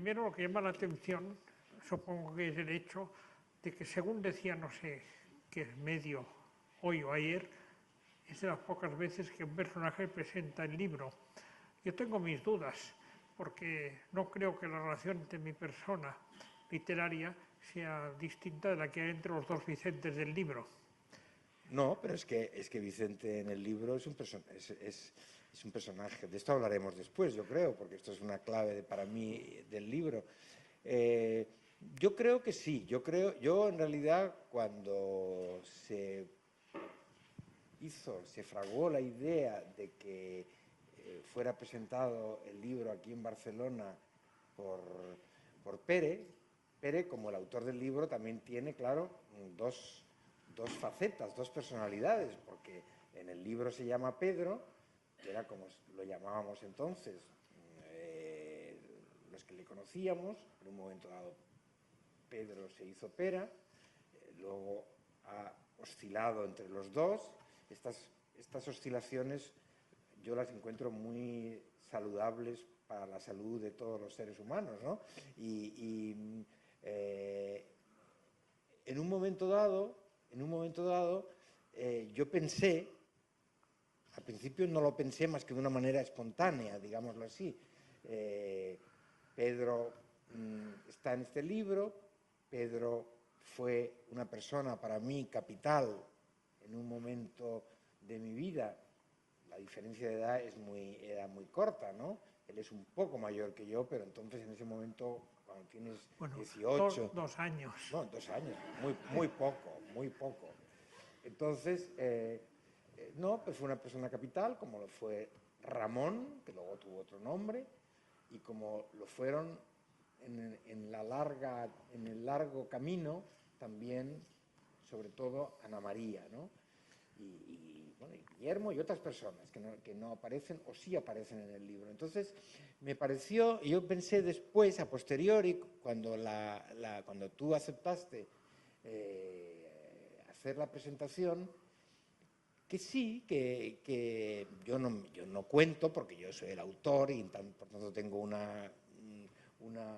primero lo que llama la atención, supongo que es el hecho de que según decía no sé qué medio, hoy o ayer, es de las pocas veces que un personaje presenta el libro. Yo tengo mis dudas, porque no creo que la relación entre mi persona literaria sea distinta de la que hay entre los dos Vicentes del libro. No, pero es que Vicente en el libro es un personaje. De esto hablaremos después, yo creo, porque esto es una clave para mí del libro. Eh, yo creo que sí, yo en realidad cuando se fraguó la idea de que fuera presentado el libro aquí en Barcelona por, por Pere, como el autor del libro, también tiene, claro, dos facetas, dos personalidades, porque en el libro se llama Pedro, que era como lo llamábamos entonces los que le conocíamos. En un momento dado Pedro se hizo Pera, luego ha oscilado entre los dos. Estas oscilaciones yo las encuentro muy saludables para la salud de todos los seres humanos, ¿no? En un momento dado, yo pensé, al principio no lo pensé más que de una manera espontánea, digámoslo así. Pedro está en este libro. Pedro fue una persona para mí capital en un momento de mi vida. La diferencia de edad era muy corta, ¿no? Él es un poco mayor que yo, pero entonces en ese momento, cuando tienes 18... Dos años. No, 2 años, muy poco. Entonces, no, pues fue una persona capital, como lo fue Ramón, que luego tuvo otro nombre, y como lo fueron en el largo camino también, sobre todo, Ana María, ¿no? Bueno, y Guillermo y otras personas que no aparecen o sí aparecen en el libro. Entonces, me pareció, y yo pensé después, a posteriori, cuando tú aceptaste hacer la presentación, que sí, que yo no cuento, porque yo soy el autor y por tanto tengo una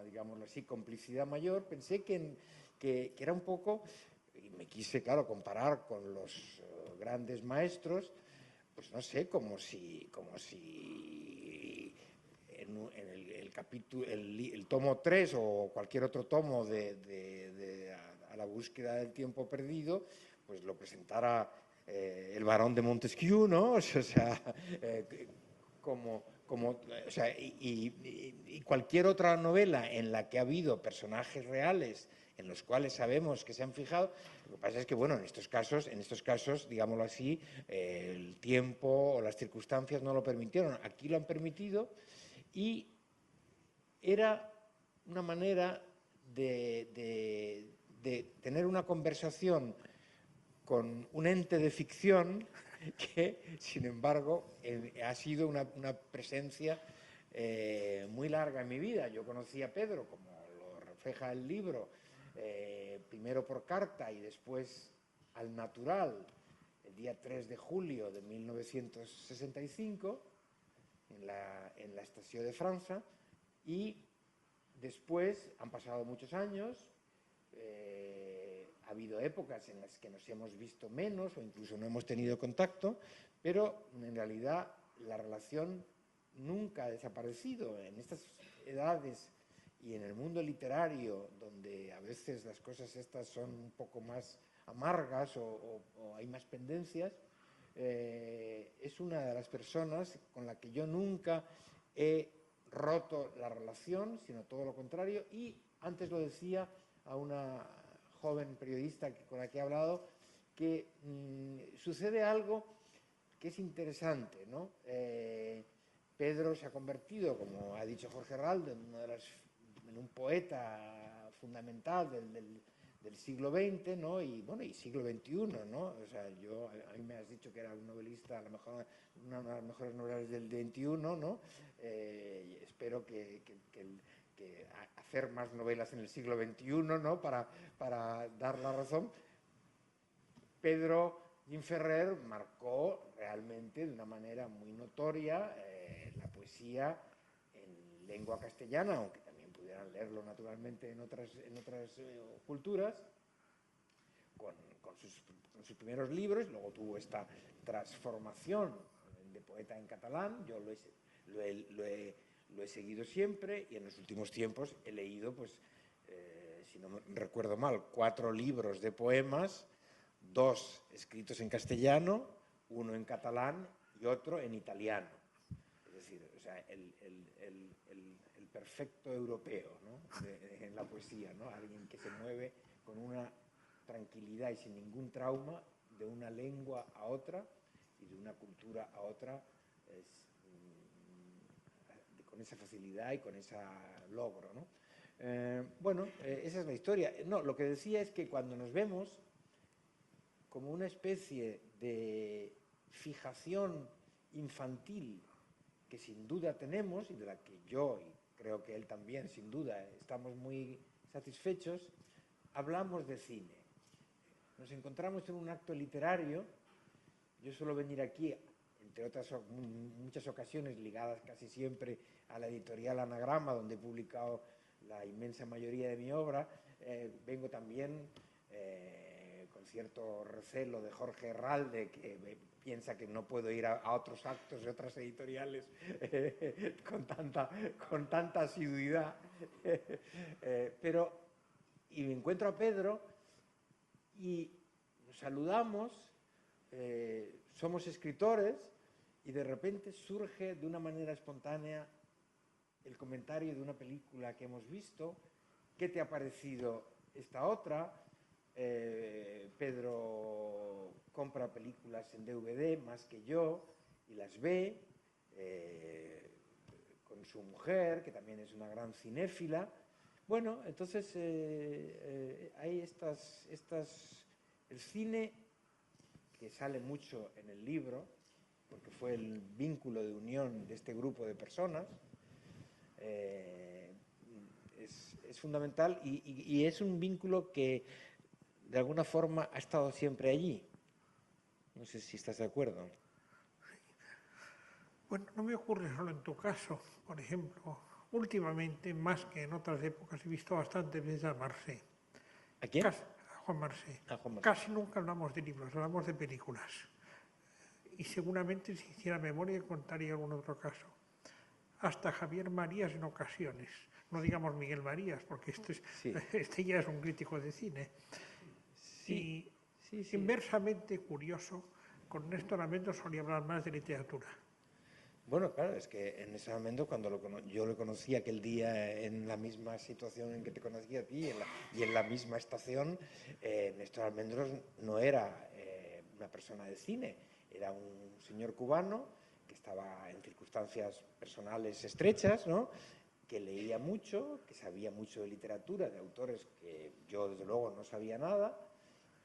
digámoslo así, complicidad mayor. Pensé que era un poco, y me quise, claro, comparar con los grandes maestros, pues no sé, como si en el capítulo, el tomo 3 o cualquier otro tomo a la búsqueda del tiempo perdido, pues lo presentara el Barón de Montesquieu, ¿no? O sea, o sea, y cualquier otra novela en la que ha habido personajes reales en los cuales sabemos que se han fijado. Lo que pasa es que, bueno, en estos casos, digámoslo así, el tiempo o las circunstancias no lo permitieron. Aquí lo han permitido y era una manera de tener una conversación con un ente de ficción que, sin embargo, ha sido una presencia muy larga en mi vida. Yo conocí a Pedro, como lo refleja el libro, primero por carta y después al natural, el día 3 de julio de 1965, en la Estación de Francia, y después han pasado muchos años. Ha habido épocas en las que nos hemos visto menos o incluso no hemos tenido contacto, pero en realidad la relación nunca ha desaparecido. En estas edades y en el mundo literario, donde a veces las cosas estas son un poco más amargas o hay más pendencias, es una de las personas con la que yo nunca he roto la relación, sino todo lo contrario. Y antes lo decía a una joven periodista con la que he hablado, que sucede algo que es interesante, ¿no? Pedro se ha convertido, como ha dicho Jorge Herralde, en un poeta fundamental del siglo XX, ¿no? Y bueno, y siglo XXI, ¿no? O sea, a mí me has dicho que era un novelista, a lo mejor una de las mejores novelas del XXI, ¿no? Espero que hacer más novelas en el siglo XXI, ¿no? Para dar la razón. Pedro Gimferrer marcó realmente de una manera muy notoria la poesía en lengua castellana, aunque también pudieran leerlo naturalmente en otras culturas, con sus primeros libros. Luego tuvo esta transformación de poeta en catalán. Yo lo he seguido siempre, y en los últimos tiempos he leído, pues, si no recuerdo mal, 4 libros de poemas, 2 escritos en castellano, 1 en catalán y otro en italiano. Es decir, o sea, el perfecto europeo, ¿no? En la poesía, ¿no? Alguien que se mueve con una tranquilidad y sin ningún trauma de una lengua a otra y de una cultura a otra, con esa facilidad y con ese logro, ¿no? Bueno, esa es la historia. No, lo que decía es que cuando nos vemos como una especie de fijación infantil que sin duda tenemos, y de la que yo, y creo que él también, sin duda, estamos muy satisfechos, hablamos de cine. Nos encontramos en un acto literario. Yo suelo venir aquí, entre otras muchas ocasiones, ligadas casi siempre a la editorial Anagrama, donde he publicado la inmensa mayoría de mi obra. Vengo también con cierto recelo de Jorge Herralde, que piensa que no puedo ir a otros actos de otras editoriales con tanta asiduidad. Y me encuentro a Pedro y nos saludamos, somos escritores, y de repente surge de una manera espontánea el comentario de una película que hemos visto. ¿Qué te ha parecido esta otra? Pedro compra películas en DVD más que yo y las ve con su mujer, que también es una gran cinéfila. Bueno, entonces hay el cine, que sale mucho en el libro, porque fue el vínculo de unión de este grupo de personas, es fundamental, y es un vínculo que de alguna forma ha estado siempre allí. No sé si estás de acuerdo. Bueno, no me ocurre solo en tu caso. Por ejemplo, últimamente, más que en otras épocas, he visto bastantes veces a Marcé. ¿A quién? A Juan Marcé. A Juan Marcé. Casi nunca hablamos de libros, hablamos de películas. Y seguramente, si hiciera memoria, contaría algún otro caso. Hasta Javier Marías en ocasiones. No digamos Miguel Marías, porque este ya es un crítico de cine. Sí. Y inversamente curioso, con Néstor Amendo solía hablar más de literatura. Bueno, claro, es que en ese momento, cuando yo lo conocí aquel día en la misma situación en que te conocí a ti y en la misma estación, Néstor Almendros no era una persona de cine, era un señor cubano que estaba en circunstancias personales estrechas, ¿no?, que leía mucho, que sabía mucho de literatura, de autores que yo desde luego no sabía nada,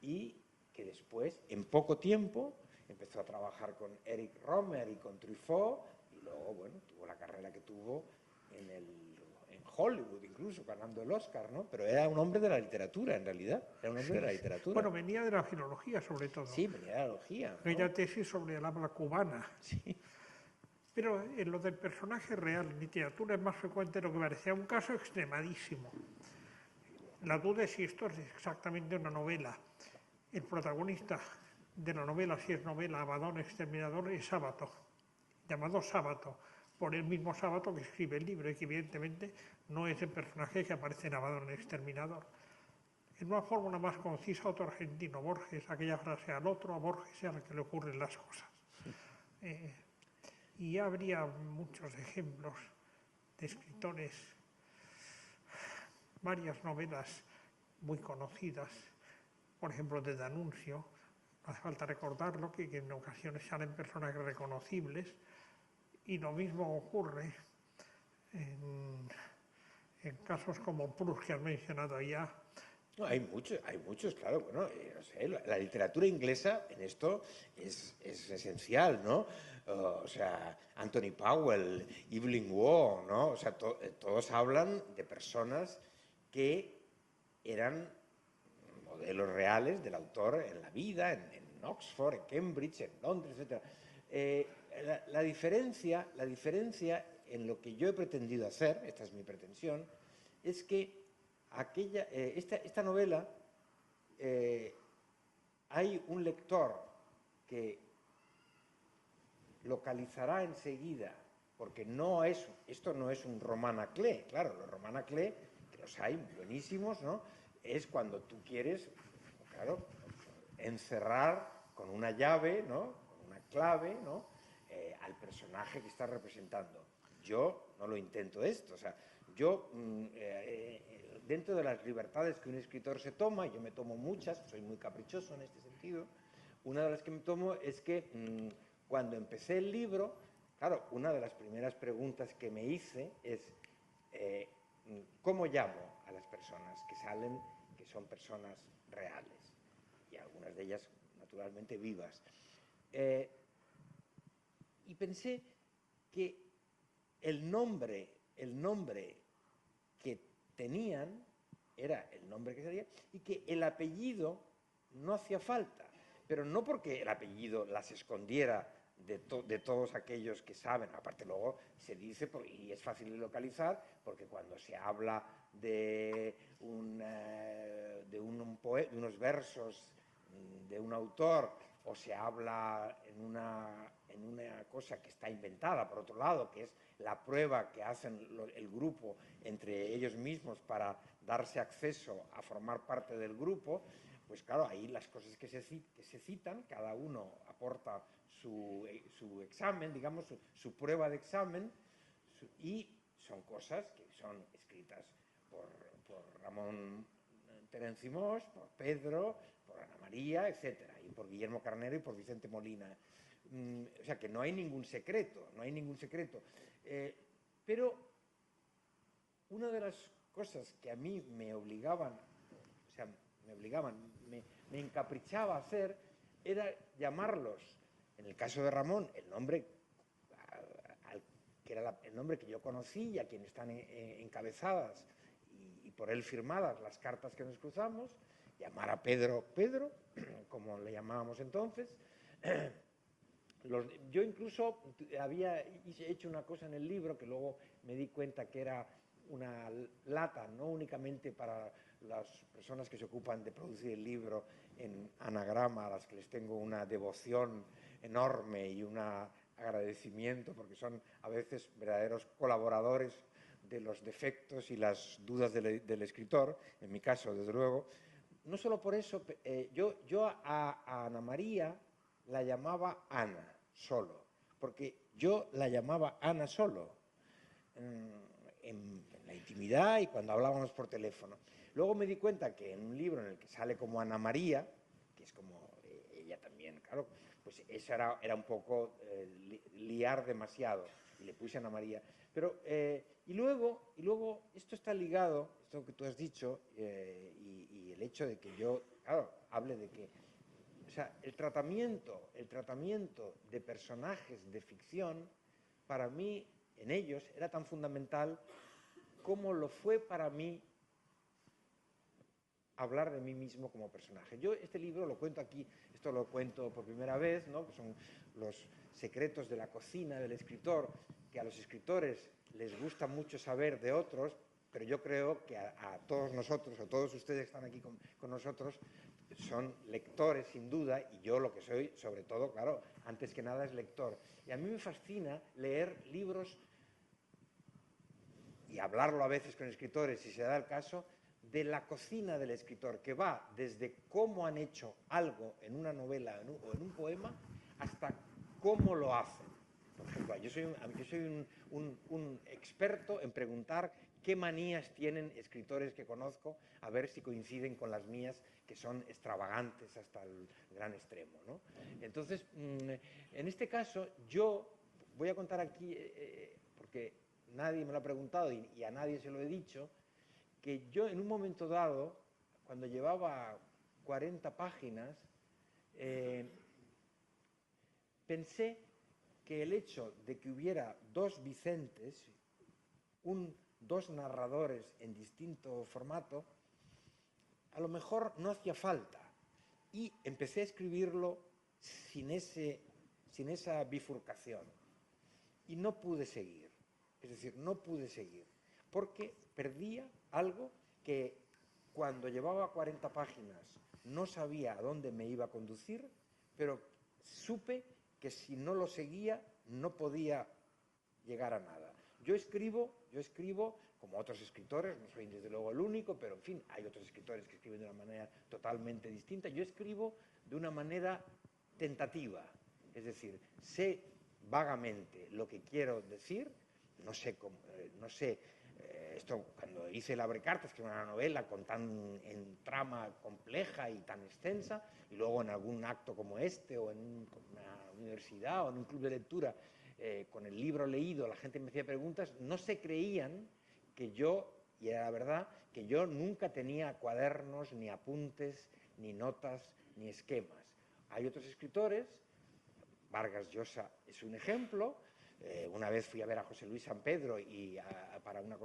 y que después, en poco tiempo, empezó a trabajar con Eric Romer y con Truffaut, y luego, bueno, tuvo la carrera que tuvo en Hollywood, incluso ganando el Oscar, ¿no? Pero era un hombre de la literatura, en realidad. Era un hombre de la literatura. Bueno, venía de la filología, sobre todo. Sí, venía de la filología, ¿no? Aquella tesis sobre el habla cubana. Sí. Pero en lo del personaje real en literatura es más frecuente lo que parecía un caso extremadísimo. La duda es si esto es exactamente una novela. El protagonista de la novela, si es novela, Abaddon Exterminador, es Sábato, llamado Sábato, por el mismo Sábato que escribe el libro, y que evidentemente no es el personaje que aparece en Abaddon Exterminador. En una fórmula más concisa, otro argentino, Borges, aquella frase: al otro, a Borges, es al que le ocurren las cosas. Y habría muchos ejemplos de escritores, varias novelas muy conocidas, por ejemplo, de D'Annunzio. No hace falta recordarlo, que en ocasiones salen personajes reconocibles, y lo mismo ocurre en casos como Proust, que has mencionado ya. No, hay muchos, claro. Bueno, no sé, la literatura inglesa en esto es esencial, ¿no? O sea, Anthony Powell, Evelyn Waugh, ¿no? O sea, todos hablan de personas que eran modelos reales del autor en la vida, en Oxford, en Cambridge, en Londres, etc. La diferencia en lo que yo he pretendido hacer, esta es mi pretensión, es que esta novela, hay un lector que localizará enseguida, porque esto no es un roman à clef. Claro, los roman à clef, que los hay buenísimos, ¿no? Es cuando tú quieres, claro, encerrar con una llave, ¿no? Con una clave, ¿no? Al personaje que estás representando. Yo no lo intento esto, o sea, yo dentro de las libertades que un escritor se toma, yo me tomo muchas, soy muy caprichoso en este sentido, una de las que me tomo es que cuando empecé el libro, claro, una de las primeras preguntas que me hice es ¿cómo llamo a las personas que salen, que son personas reales? Y algunas de ellas, naturalmente, vivas. Y pensé que el nombre que tenían era el nombre que sería, y que el apellido no hacía falta, pero no porque el apellido las escondiera de todos aquellos que saben. Aparte, luego se dice, y es fácil de localizar, porque cuando se habla de unos versos de un autor, o se habla en una cosa que está inventada, por otro lado, que es la prueba que hacen el grupo entre ellos mismos para darse acceso a formar parte del grupo, pues claro, ahí las cosas que se citan, cada uno aporta su examen, digamos, su prueba de examen, y son cosas que son escritas por Ramón Terencimós, por Pedro, por Ana María, etcétera, y por Guillermo Carnero y por Vicente Molina. O sea que no hay ningún secreto, pero una de las cosas que a mí me obligaban, me encaprichaba a hacer, era llamarlos, en el caso de Ramón, el nombre que era el nombre que yo conocí y a quien están encabezadas y por él firmadas las cartas que nos cruzamos, llamar a Pedro, como le llamábamos entonces. Yo incluso había hecho una cosa en el libro que luego me di cuenta que era una lata, no únicamente para las personas que se ocupan de producir el libro en anagrama, a las que les tengo una devoción enorme y un agradecimiento, porque son a veces verdaderos colaboradores de los defectos y las dudas del escritor, en mi caso, desde luego. No solo por eso, yo a Ana María la llamaba Ana, solo, porque yo la llamaba Ana solo, en la intimidad y cuando hablábamos por teléfono. Luego me di cuenta que en un libro en el que sale como Ana María, que es como ella también, claro, pues eso era un poco liar demasiado, y le puse Ana María. Pero, y luego esto está ligado, esto que tú has dicho, y el hecho de que yo, claro, hable de que, o sea, el tratamiento de personajes de ficción, para mí, en ellos, era tan fundamental como lo fue para mí hablar de mí mismo como personaje. Yo este libro lo cuento aquí, esto lo cuento por primera vez, ¿no? Que son los secretos de la cocina del escritor, que a los escritores les gusta mucho saber de otros, pero yo creo que a todos nosotros, a todos ustedes que están aquí con nosotros, son lectores sin duda, y yo lo que soy, sobre todo, claro, antes que nada es lector. Y a mí me fascina leer libros y hablarlo a veces con escritores, si se da el caso, de la cocina del escritor, que va desde cómo han hecho algo en una novela o en un poema hasta cómo lo hacen. Por ejemplo, yo soy un experto en preguntar qué manías tienen escritores que conozco, a ver si coinciden con las mías, que son extravagantes hasta el gran extremo, ¿no? Entonces, en este caso, yo voy a contar aquí, porque nadie me lo ha preguntado y a nadie se lo he dicho, que yo en un momento dado, cuando llevaba 40 páginas, pensé que el hecho de que hubiera dos Vicentes, dos narradores en distinto formato, a lo mejor no hacía falta. Y empecé a escribirlo sin esa bifurcación. Y no pude seguir. Es decir, no pude seguir. porque perdía algo que cuando llevaba 40 páginas no sabía a dónde me iba a conducir, pero supe que si no lo seguía no podía llegar a nada. Yo escribo como otros escritores, no soy desde luego el único, pero en fin, hay otros escritores que escriben de una manera totalmente distinta. Yo escribo de una manera tentativa, es decir, sé vagamente lo que quiero decir, no sé esto cuando hice el Abrecartas, que es una novela en trama compleja y tan extensa, y luego en algún acto como este, o en una universidad, o en un club de lectura, con el libro leído, la gente me hacía preguntas, no se creían que yo, y era la verdad, que yo nunca tenía cuadernos, ni apuntes, ni notas, ni esquemas. Hay otros escritores, Vargas Llosa es un ejemplo. Una vez fui a ver a José Luis San Pedro para una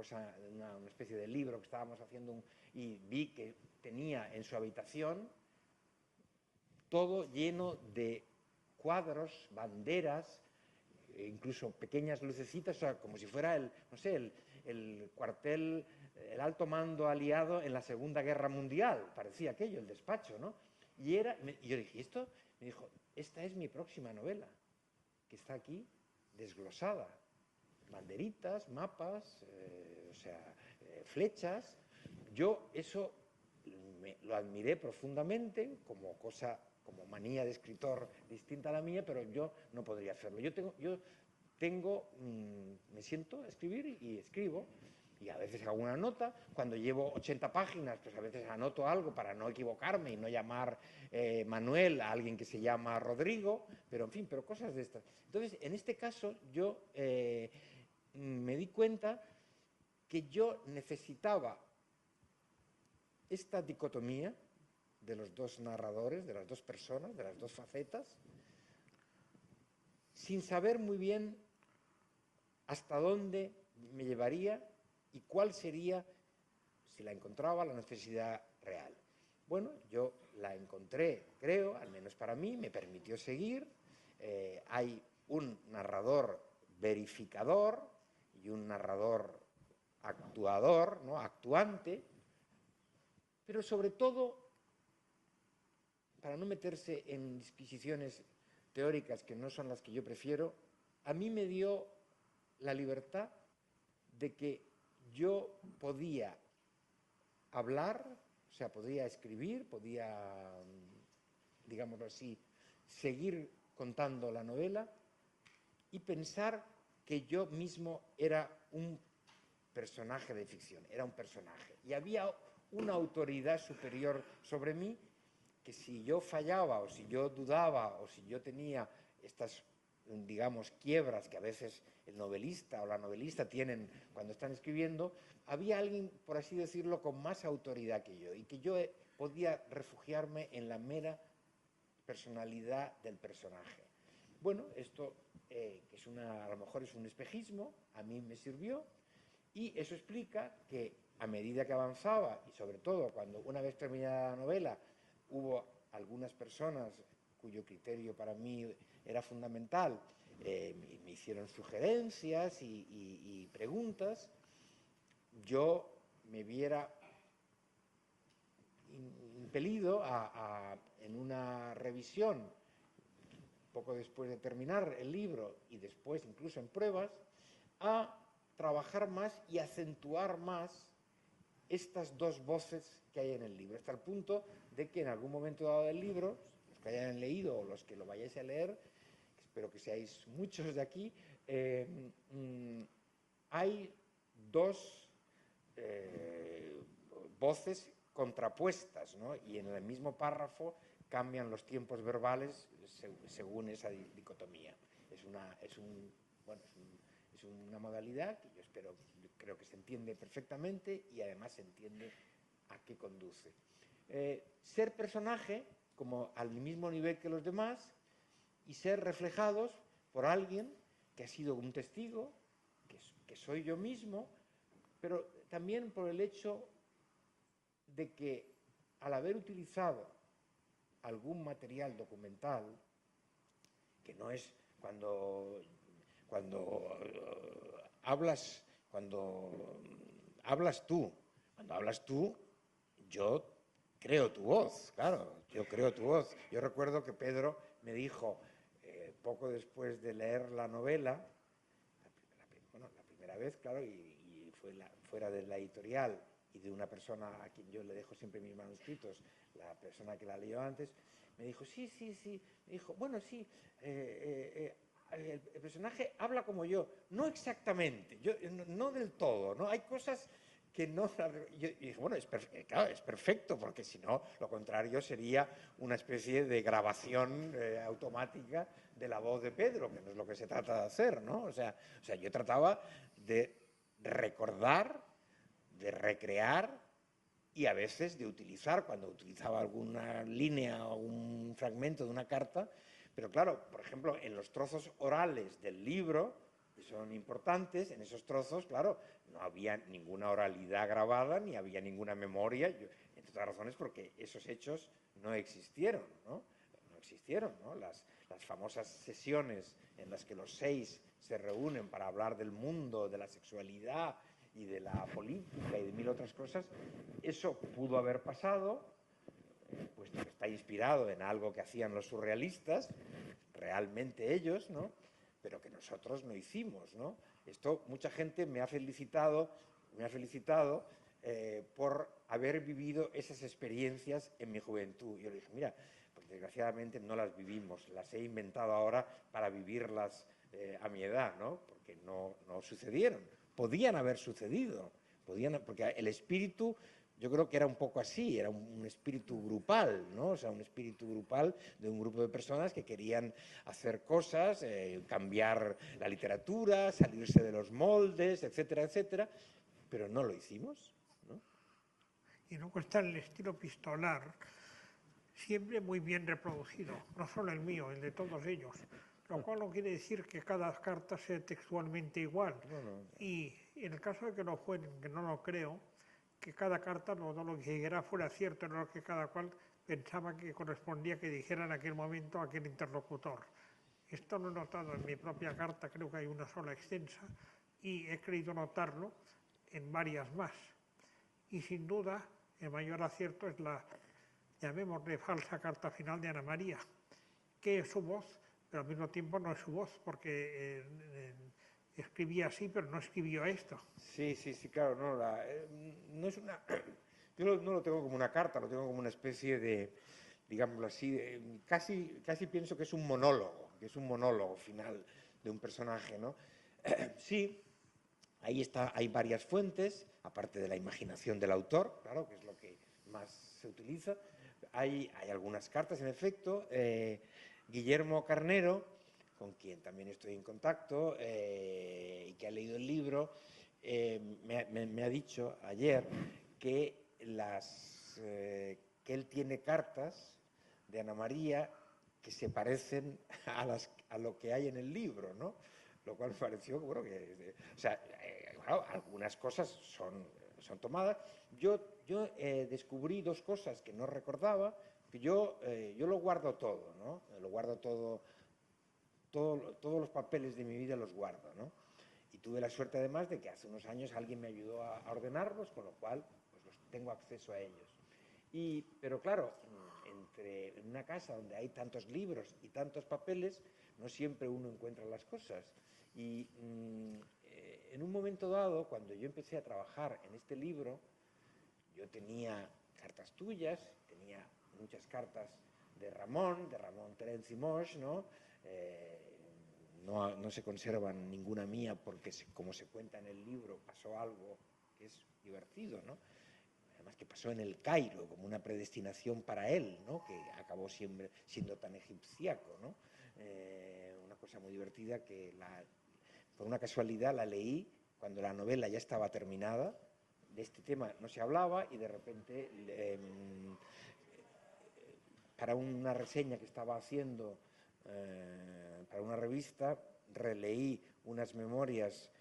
especie de libro que estábamos haciendo, y vi que tenía en su habitación todo lleno de cuadros, banderas, incluso pequeñas lucecitas, o sea, como si fuera el cuartel, el alto mando aliado en la Segunda Guerra Mundial, parecía aquello, el despacho, ¿no? Y yo dije, ¿esto? Me dijo, esta es mi próxima novela, que está aquí desglosada, banderitas, mapas, flechas. Yo eso lo admiré profundamente como manía de escritor distinta a la mía, pero yo no podría hacerlo. Me siento a escribir y escribo, y a veces hago una nota. Cuando llevo 80 páginas, pues a veces anoto algo para no equivocarme y no llamar Manuel a alguien que se llama Rodrigo, pero en fin, pero cosas de estas. Entonces, en este caso, yo me di cuenta que yo necesitaba esta dicotomía de los dos narradores, de las dos personas, de las dos facetas, sin saber muy bien hasta dónde me llevaría y cuál sería, si la encontraba, la necesidad real. Bueno, yo la encontré, creo, al menos para mí, me permitió seguir. Hay un narrador verificador y un narrador actuador, ¿no? Actuante, pero sobre todo, para no meterse en disquisiciones teóricas que no son las que yo prefiero, a mí me dio la libertad de que yo podía hablar, o sea, podía escribir, podía, digámoslo así, seguir contando la novela y pensar que yo mismo era un personaje de ficción, era un personaje. Y había una autoridad superior sobre mí que si yo fallaba, o si yo dudaba, o si yo tenía estas, digamos, quiebras que a veces el novelista o la novelista tienen cuando están escribiendo, había alguien, por así decirlo, con más autoridad que yo, y que yo podía refugiarme en la mera personalidad del personaje. Bueno, esto, que a lo mejor es un espejismo, a mí me sirvió, y eso explica que a medida que avanzaba, y sobre todo cuando una vez terminada la novela, hubo algunas personas cuyo criterio para mí era fundamental, me hicieron sugerencias y preguntas, yo me viera impelido en una revisión, poco después de terminar el libro y después incluso en pruebas, a trabajar más y acentuar más estas dos voces que hay en el libro, hasta el punto de que en algún momento dado del libro, los que hayan leído o los que lo vayáis a leer, espero que seáis muchos de aquí, hay dos voces contrapuestas, ¿no? Y en el mismo párrafo cambian los tiempos verbales según esa dicotomía. Es una modalidad que yo creo que se entiende perfectamente, y además se entiende a qué conduce. Ser personaje, como al mismo nivel que los demás, y ser reflejados por alguien que ha sido un testigo, que soy yo mismo, pero también por el hecho de que al haber utilizado algún material documental, que no es cuando hablas, cuando hablas tú. Cuando hablas tú, yo creo tu voz, claro, yo creo tu voz. Yo recuerdo que Pedro me dijo, poco después de leer la novela, la primera vez, claro, y fue fuera de la editorial y de una persona a quien yo le dejo siempre mis manuscritos, la persona que la leyó antes, me dijo, sí, me dijo, bueno, sí, el personaje habla como yo, no exactamente, no del todo, ¿no? Hay cosas que no... Yo dije, bueno, claro, es perfecto, porque si no, lo contrario sería una especie de grabación automática de la voz de Pedro, que no es lo que se trata de hacer, ¿no? O sea, yo trataba de recordar, de recrear y a veces de utilizar, cuando utilizaba alguna línea o un fragmento de una carta, pero claro, por ejemplo, en los trozos orales del libro, que son importantes, en esos trozos, claro, no había ninguna oralidad grabada, ni había ninguna memoria, entre otras razones porque esos hechos no existieron, ¿no? No existieron, ¿no? Las famosas sesiones en las que los 6 se reúnen para hablar del mundo, de la sexualidad y de la política y de mil otras cosas, eso pudo haber pasado, puesto que está inspirado en algo que hacían los surrealistas, realmente ellos, ¿no? Pero que nosotros no hicimos, ¿no? Esto, mucha gente me ha felicitado por haber vivido esas experiencias en mi juventud. Yo le dije, mira, pues desgraciadamente no las vivimos, las he inventado ahora para vivirlas a mi edad, ¿no? Porque no sucedieron, podían haber sucedido, porque el espíritu, yo creo que era un poco así, era un espíritu grupal, ¿no? O sea, un espíritu grupal de un grupo de personas que querían hacer cosas, cambiar la literatura, salirse de los moldes, etcétera, etcétera, pero no lo hicimos, ¿no? Y luego está el estilo epistolar, siempre muy bien reproducido, no solo el mío, el de todos ellos, lo cual no quiere decir que cada carta sea textualmente igual. No. Y en el caso de que lo fueran, que no lo creo, que cada carta no lo que dijera fuera cierto, no lo que cada cual pensaba que correspondía que dijera en aquel momento aquel interlocutor. Esto lo he notado en mi propia carta, creo que hay una sola extensa, y he querido notarlo en varias más. Y sin duda, el mayor acierto es la, llamémosle, falsa carta final de Ana María, que es su voz, pero al mismo tiempo no es su voz, porque escribía así, pero no escribió esto. Sí, claro, no es una... Yo no lo tengo como una carta, lo tengo como una especie de, digámoslo así, casi pienso que es un monólogo final de un personaje, ¿no? Sí, ahí está, hay varias fuentes, aparte de la imaginación del autor, claro, que es lo que más se utiliza. Hay algunas cartas, en efecto. Guillermo Carnero, con quien también estoy en contacto y que ha leído el libro, me ha dicho ayer que él tiene cartas de Ana María que se parecen a lo que hay en el libro, ¿no? Lo cual me pareció, bueno, o sea, claro, algunas cosas son tomadas. Yo descubrí 2 cosas que no recordaba, que yo lo guardo todo, ¿no? Lo guardo todo, todos los papeles de mi vida los guardo, ¿no? Y tuve la suerte además de que hace unos años alguien me ayudó a ordenarlos, con lo cual pues, tengo acceso a ellos. Pero claro, en una casa donde hay tantos libros y tantos papeles, no siempre uno encuentra las cosas. Y en un momento dado, cuando yo empecé a trabajar en este libro, yo tenía cartas tuyas, tenía muchas cartas de Ramón Terenci Moix, ¿no? No se conservan ninguna mía porque, como se cuenta en el libro, pasó algo que es divertido, ¿no? Además que pasó en el Cairo, como una predestinación para él, ¿no? Que acabó siempre siendo tan egipciaco, ¿no? Una cosa muy divertida que por una casualidad la leí cuando la novela ya estaba terminada. De este tema no se hablaba y de repente para una reseña que estaba haciendo para una revista releí unas memorias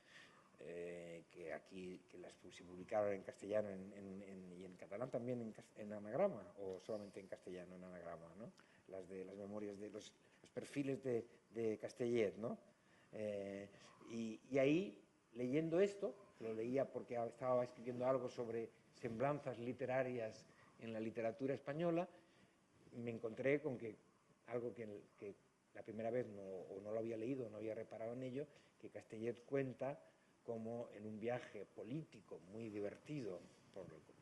que las se publicaron en castellano y en catalán también en anagrama, o solamente en castellano en anagrama, ¿no? Las memorias de los perfiles de Castellet, ¿no? Y ahí leyendo esto, lo leía porque estaba escribiendo algo sobre semblanzas literarias en la literatura española, me encontré con que algo que la primera vez no lo había leído, no había reparado en ello, que Castellet cuenta como en un viaje político muy divertido,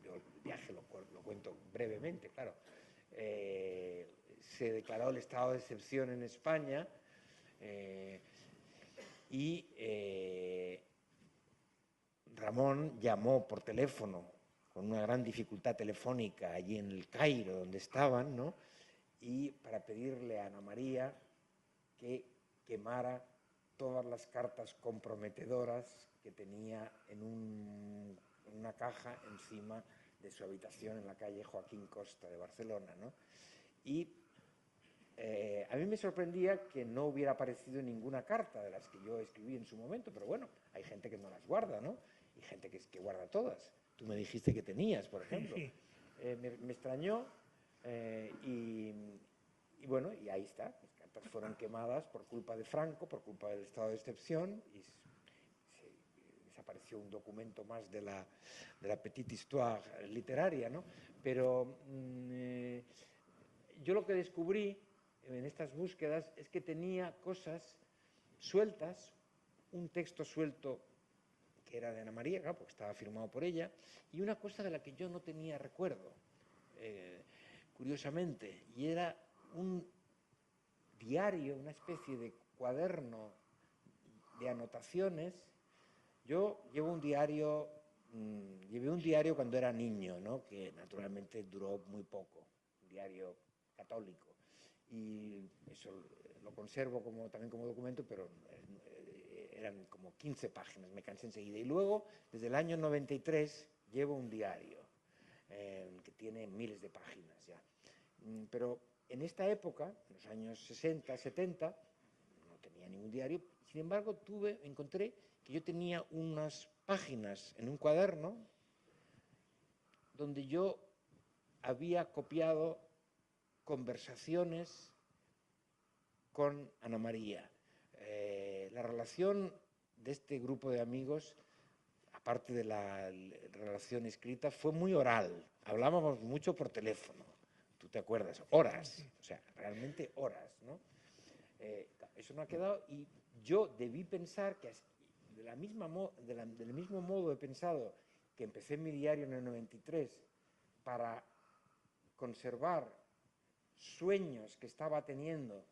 yo el viaje lo cuento brevemente, claro, se declaró el estado de excepción en España y Ramón llamó por teléfono con una gran dificultad telefónica allí en el Cairo, donde estaban, ¿no? Y para pedirle a Ana María que quemara todas las cartas comprometedoras que tenía en una caja encima de su habitación en la calle Joaquín Costa de Barcelona, ¿no? Y a mí me sorprendía que no hubiera aparecido ninguna carta de las que yo escribí en su momento, pero bueno, hay gente que no las guarda, ¿no? Y gente que guarda todas. Tú me dijiste que tenías, por ejemplo. Sí. Me extrañó y bueno, y ahí está. Mis cartas fueron quemadas por culpa de Franco, por culpa del estado de excepción, y desapareció un documento más de la petite histoire literaria, ¿no? Pero yo lo que descubrí en estas búsquedas es que tenía cosas sueltas, un texto suelto que era de Ana María, claro, porque estaba firmado por ella, y una cosa de la que yo no tenía recuerdo, curiosamente, y era un diario, una especie de cuaderno de anotaciones. Yo llevé un diario cuando era niño, ¿no? Que naturalmente duró muy poco, un diario católico, y eso lo conservo también como documento, pero eran como 15 páginas, me cansé enseguida. Y luego, desde el año 93, llevo un diario que tiene miles de páginas ya. Pero en esta época, en los años 60, 70, no tenía ningún diario. Sin embargo, encontré que yo tenía unas páginas en un cuaderno donde yo había copiado conversaciones con Ana María. La relación de este grupo de amigos, aparte de la relación escrita, fue muy oral. Hablábamos mucho por teléfono, tú te acuerdas, horas, o sea, realmente horas, ¿no? Eso no ha quedado, y yo debí pensar que del mismo modo he pensado que empecé mi diario en el 93 para conservar sueños que estaba teniendo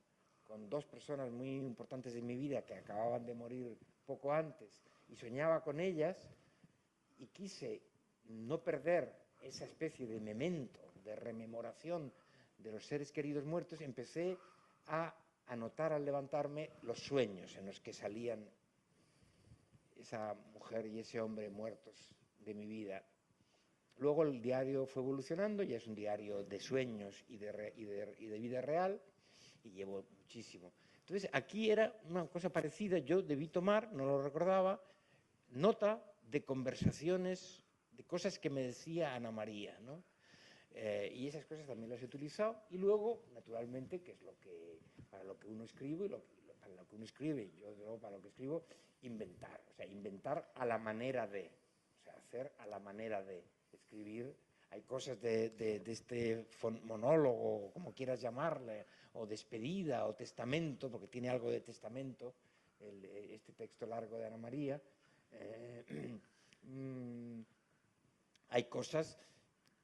con dos personas muy importantes de mi vida que acababan de morir poco antes, y soñaba con ellas, y quise no perder esa especie de memento, de rememoración de los seres queridos muertos. Empecé a anotar al levantarme los sueños en los que salían esa mujer y ese hombre muertos de mi vida. Luego el diario fue evolucionando, ya es un diario de sueños y de vida real, y llevo muchísimo. Entonces, aquí era una cosa parecida. Yo debí tomar, no lo recordaba, nota de conversaciones, de cosas que me decía Ana María, ¿no? Y esas cosas también las he utilizado. Y luego, naturalmente, que es para lo que uno escribe, para lo que uno escribe, yo para lo que escribo, inventar. O sea, inventar a la manera de, o sea, hacer a la manera de escribir. Hay cosas de este monólogo, como quieras llamarle, o despedida, o testamento, porque tiene algo de testamento, este texto largo de Ana María. Hay cosas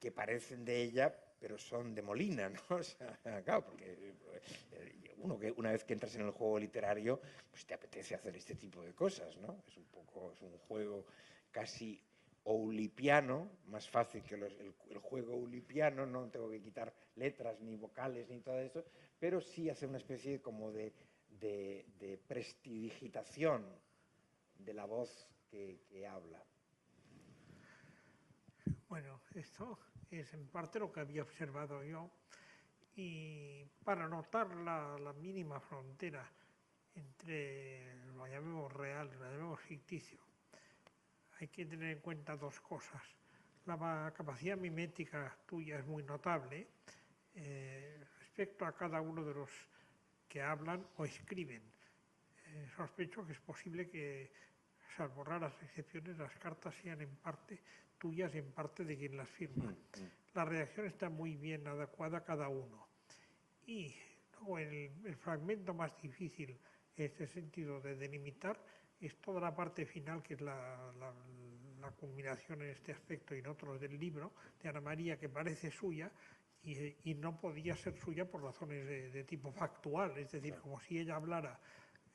que parecen de ella, pero son de Molina, ¿no? O sea, claro, porque una vez que entras en el juego literario, pues te apetece hacer este tipo de cosas, ¿no? Es un juego casi oulipiano, más fácil que el juego oulipiano, no tengo que quitar letras, ni vocales, ni todo eso, pero sí hacer una especie como de prestidigitación de la voz que habla. Bueno, esto es en parte lo que había observado yo, y para notar la mínima frontera entre lo llamemos real y lo llamemos ficticio, hay que tener en cuenta dos cosas. La capacidad mimética tuya es muy notable respecto a cada uno de los que hablan o escriben. Sospecho que es posible que salvo raras excepciones, las cartas sean en parte tuyas y en parte de quien las firma. La redacción está muy bien adecuada a cada uno. Y luego el fragmento más difícil en este sentido de delimitar es toda la parte final, que es la culminación en este aspecto y en otros del libro, de Ana María, que parece suya y no podía ser suya por razones de tipo factual, es decir, como si ella hablara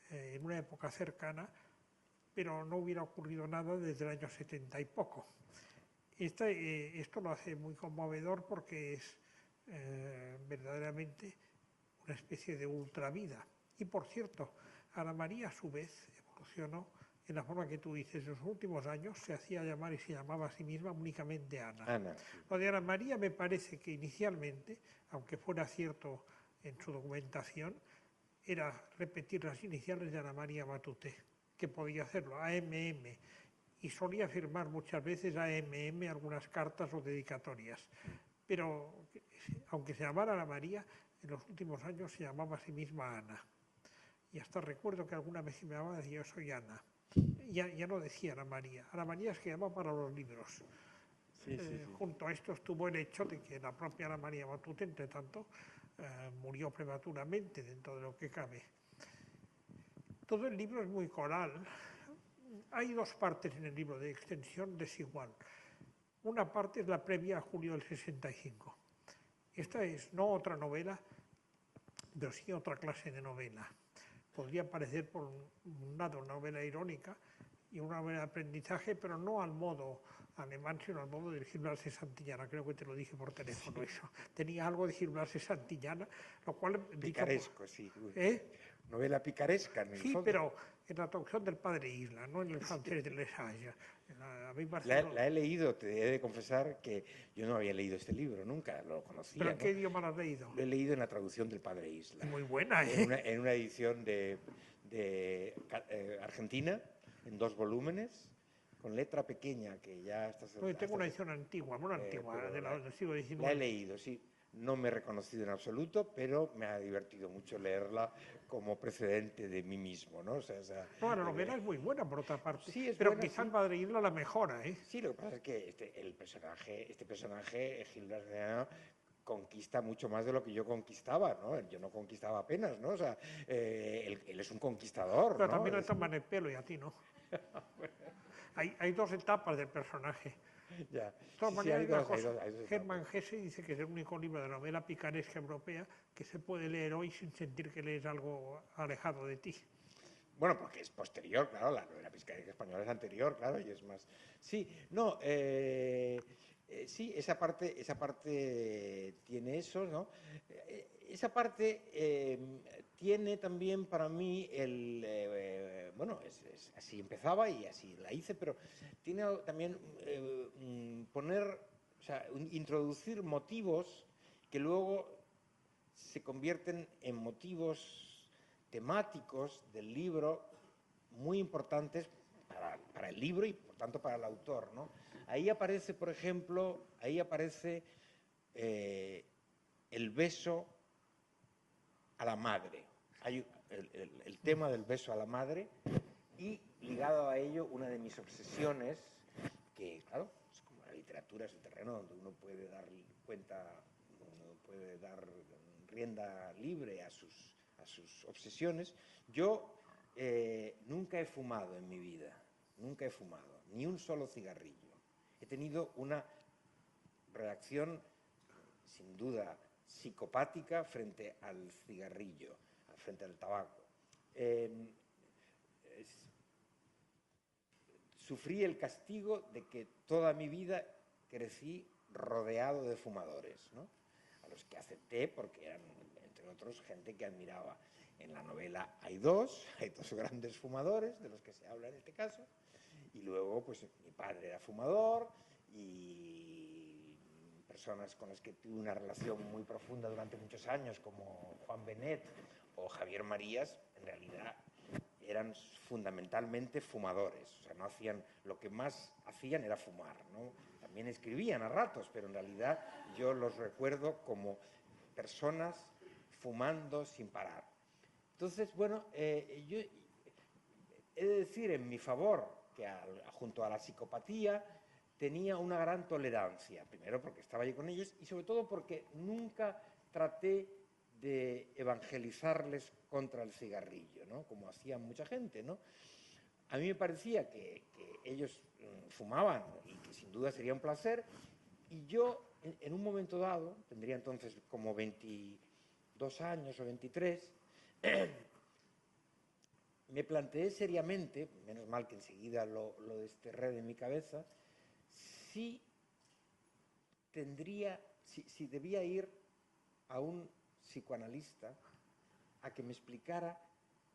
en una época cercana, pero no hubiera ocurrido nada desde el año 70 y poco. Esto lo hace muy conmovedor porque es verdaderamente una especie de ultravida. Y por cierto, Ana María a su vez evolucionó en la forma que tú dices. En los últimos años se hacía llamar y se llamaba a sí misma únicamente Ana. Ana. Lo de Ana María me parece que inicialmente, aunque fuera cierto en su documentación, era repetir las iniciales de Ana María Matute, que podía hacerlo, AMM, y solía firmar muchas veces AMM algunas cartas o dedicatorias. Pero aunque se llamara Ana María, en los últimos años se llamaba a sí misma Ana. Y hasta recuerdo que alguna vez se me llamaba, decía, yo soy Ana. Ya no decía Ana María. Ana María es que llama para los libros. Sí. Junto a esto estuvo el hecho de que la propia Ana María Matute, entre tanto, murió prematuramente dentro de lo que cabe. Todo el libro es muy coral. Hay dos partes en el libro de extensión desigual. Una parte es la previa a julio del 65. Esta es no otra novela, pero sí otra clase de novela. Podría parecer por un lado una novela irónica y una novela de aprendizaje, pero no al modo alemán, sino al modo de Gil Blas de Santillana. Creo que te lo dije por teléfono eso. Tenía algo de Gil Blas de Santillana, lo cual... Picaresco, sí. ¿Eh? Novela picaresca, en el Sí, fondo. pero en la traducción del Padre Isla, no en el francés de Lesage. La he leído, te he de confesar que yo no había leído este libro, nunca lo conocía. ¿Pero en qué ¿no? idioma lo has leído? Lo he leído en la traducción del Padre Isla. Muy buena, ¿eh? En una edición de Argentina, en 2 volúmenes, con letra pequeña, que ya está... Yo tengo una edición antigua, muy antigua, del siglo XIX. La he leído, sí. No me he reconocido en absoluto, pero me ha divertido mucho leerla como precedente de mí mismo, ¿no? No, la novela es muy buena, por otra parte. Sí, es pero buena, quizá sí. el Padre Isla la mejora, ¿eh? Sí, lo que pasa es que este personaje, Gil Blas de Santillana, conquista mucho más de lo que yo conquistaba, ¿no? Yo no conquistaba apenas, ¿no? O sea, él es un conquistador, Pero ¿no? también le toman el pelo y a ti no. Hay dos etapas del personaje. Ya. De todas Sí, hay maneras, dos Hermann etapas. Hesse dice que es el único libro de novela picaresca europea que se puede leer hoy sin sentir que lees algo alejado de ti. Bueno, porque es posterior, claro, la novela picaresca española es anterior, claro, y es más... Sí, no, sí, esa parte tiene eso, ¿no? Esa parte tiene también para mí bueno, así empezaba y así la hice, pero tiene también introducir motivos que luego se convierten en motivos temáticos del libro muy importantes para el libro y por tanto para el autor, ¿no? Ahí aparece, por ejemplo, el beso a la madre. Hay el tema del beso a la madre y ligado a ello una de mis obsesiones, que claro, es como la literatura, es el terreno donde uno puede dar rienda libre a sus obsesiones. Yo nunca he fumado en mi vida, nunca he fumado, ni un solo cigarrillo. He tenido una reacción, sin duda, psicopática frente al cigarrillo, frente al tabaco. Sufrí el castigo de que toda mi vida crecí rodeado de fumadores, ¿no? A los que acepté porque eran, entre otros, gente que admiraba. En la novela hay dos grandes fumadores, de los que se habla en este caso, y luego pues mi padre era fumador y personas con las que tuve una relación muy profunda durante muchos años, como Juan Benet o Javier Marías, en realidad eran fundamentalmente fumadores, o sea, no hacían, lo que más hacían era fumar, ¿no? También escribían a ratos, pero en realidad yo los recuerdo como personas fumando sin parar. Entonces, bueno, yo he de decir en mi favor que junto a la psicopatía tenía una gran tolerancia, primero porque estaba allí con ellos y sobre todo porque nunca traté de evangelizarles contra el cigarrillo, ¿no? Como hacía mucha gente, ¿no? A mí me parecía que ellos fumaban y que sin duda sería un placer, y yo en un momento dado, tendría entonces como 22 años o 23, me planteé seriamente, menos mal que enseguida lo desterré de mi cabeza, si debía ir a un psicoanalista a que me explicara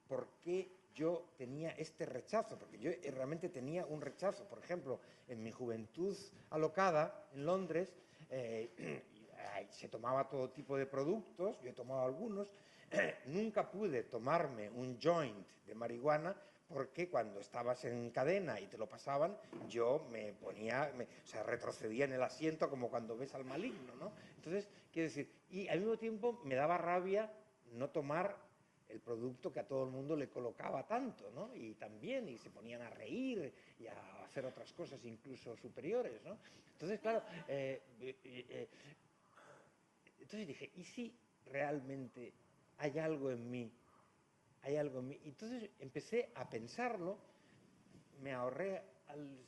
por qué yo tenía este rechazo, porque yo realmente tenía un rechazo. Por ejemplo, en mi juventud alocada en Londres se tomaba todo tipo de productos, yo he tomado algunos, nunca pude tomarme un joint de marihuana porque cuando estabas en cadena y te lo pasaban, yo me ponía, o sea, retrocedía en el asiento como cuando ves al maligno, ¿no? Entonces, quiero decir, y al mismo tiempo me daba rabia no tomar el producto que a todo el mundo le colocaba tanto, ¿no? Y también, y se ponían a reír y a hacer otras cosas incluso superiores, ¿no? Entonces, claro, entonces dije, ¿y si realmente hay algo en mí? Hay algo en mí. Entonces empecé a pensarlo, me ahorré al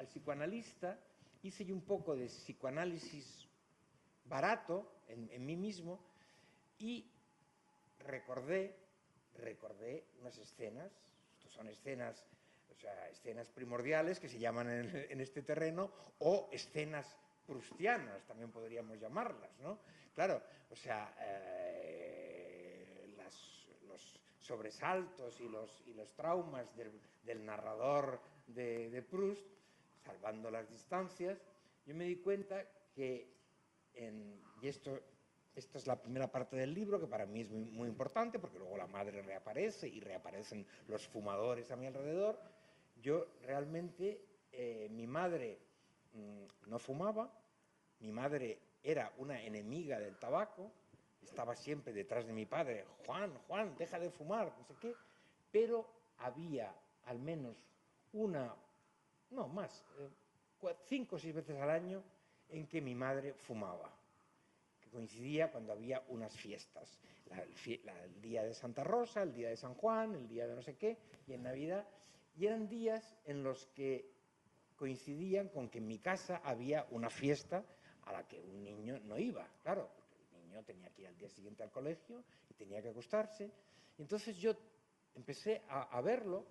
psicoanalista, hice yo un poco de psicoanálisis barato en mí mismo y recordé unas escenas, estas son escenas, o sea, escenas primordiales que se llaman en este terreno, o escenas prustianas, también podríamos llamarlas, ¿no? Claro, o sea, los sobresaltos y los traumas del narrador de Proust, salvando las distancias, yo me di cuenta que, y esta es la primera parte del libro, que para mí es muy importante, porque luego la madre reaparece y reaparecen los fumadores a mi alrededor. Yo realmente, mi madre no fumaba, mi madre era una enemiga del tabaco, estaba siempre detrás de mi padre, Juan, deja de fumar, no sé qué, pero había al menos no más, 5 o 6 veces al año en que mi madre fumaba, que coincidía cuando había unas fiestas, el día de Santa Rosa, el día de San Juan, el día de no sé qué, y en Navidad, y eran días en los que coincidían con que en mi casa había una fiesta a la que un niño no iba, claro, porque el niño tenía que ir al día siguiente al colegio y tenía que acostarse. Y entonces yo empecé a verlo,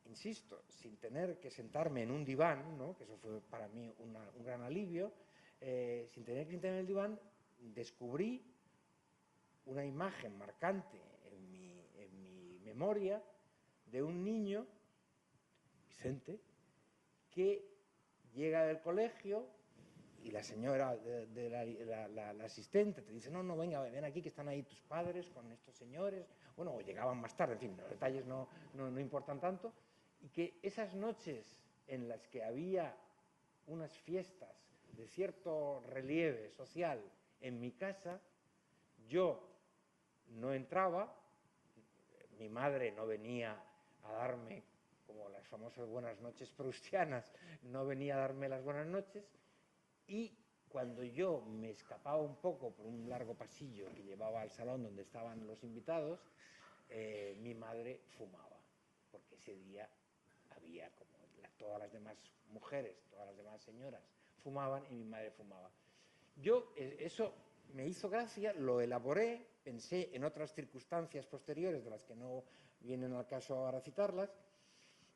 insisto, sin tener que sentarme en un diván, ¿no? Que eso fue para mí un gran alivio, sin tener que sentarme en el diván, descubrí una imagen marcante en mi memoria de un niño, Vicente, que llega del colegio y la señora la asistente te dice, no, venga, ven aquí que están ahí tus padres con estos señores, bueno, o llegaban más tarde, en fin, los detalles no importan tanto, y que esas noches en las que había unas fiestas de cierto relieve social en mi casa, yo no entraba, mi madre no venía a darme, como las famosas buenas noches proustianas, no venía a darme las buenas noches, y cuando yo me escapaba un poco por un largo pasillo que llevaba al salón donde estaban los invitados, mi madre fumaba, porque ese día había, como todas las demás mujeres, todas las demás señoras fumaban y mi madre fumaba. Yo, eso me hizo gracia, lo elaboré, pensé en otras circunstancias posteriores de las que no vienen al caso ahora citarlas,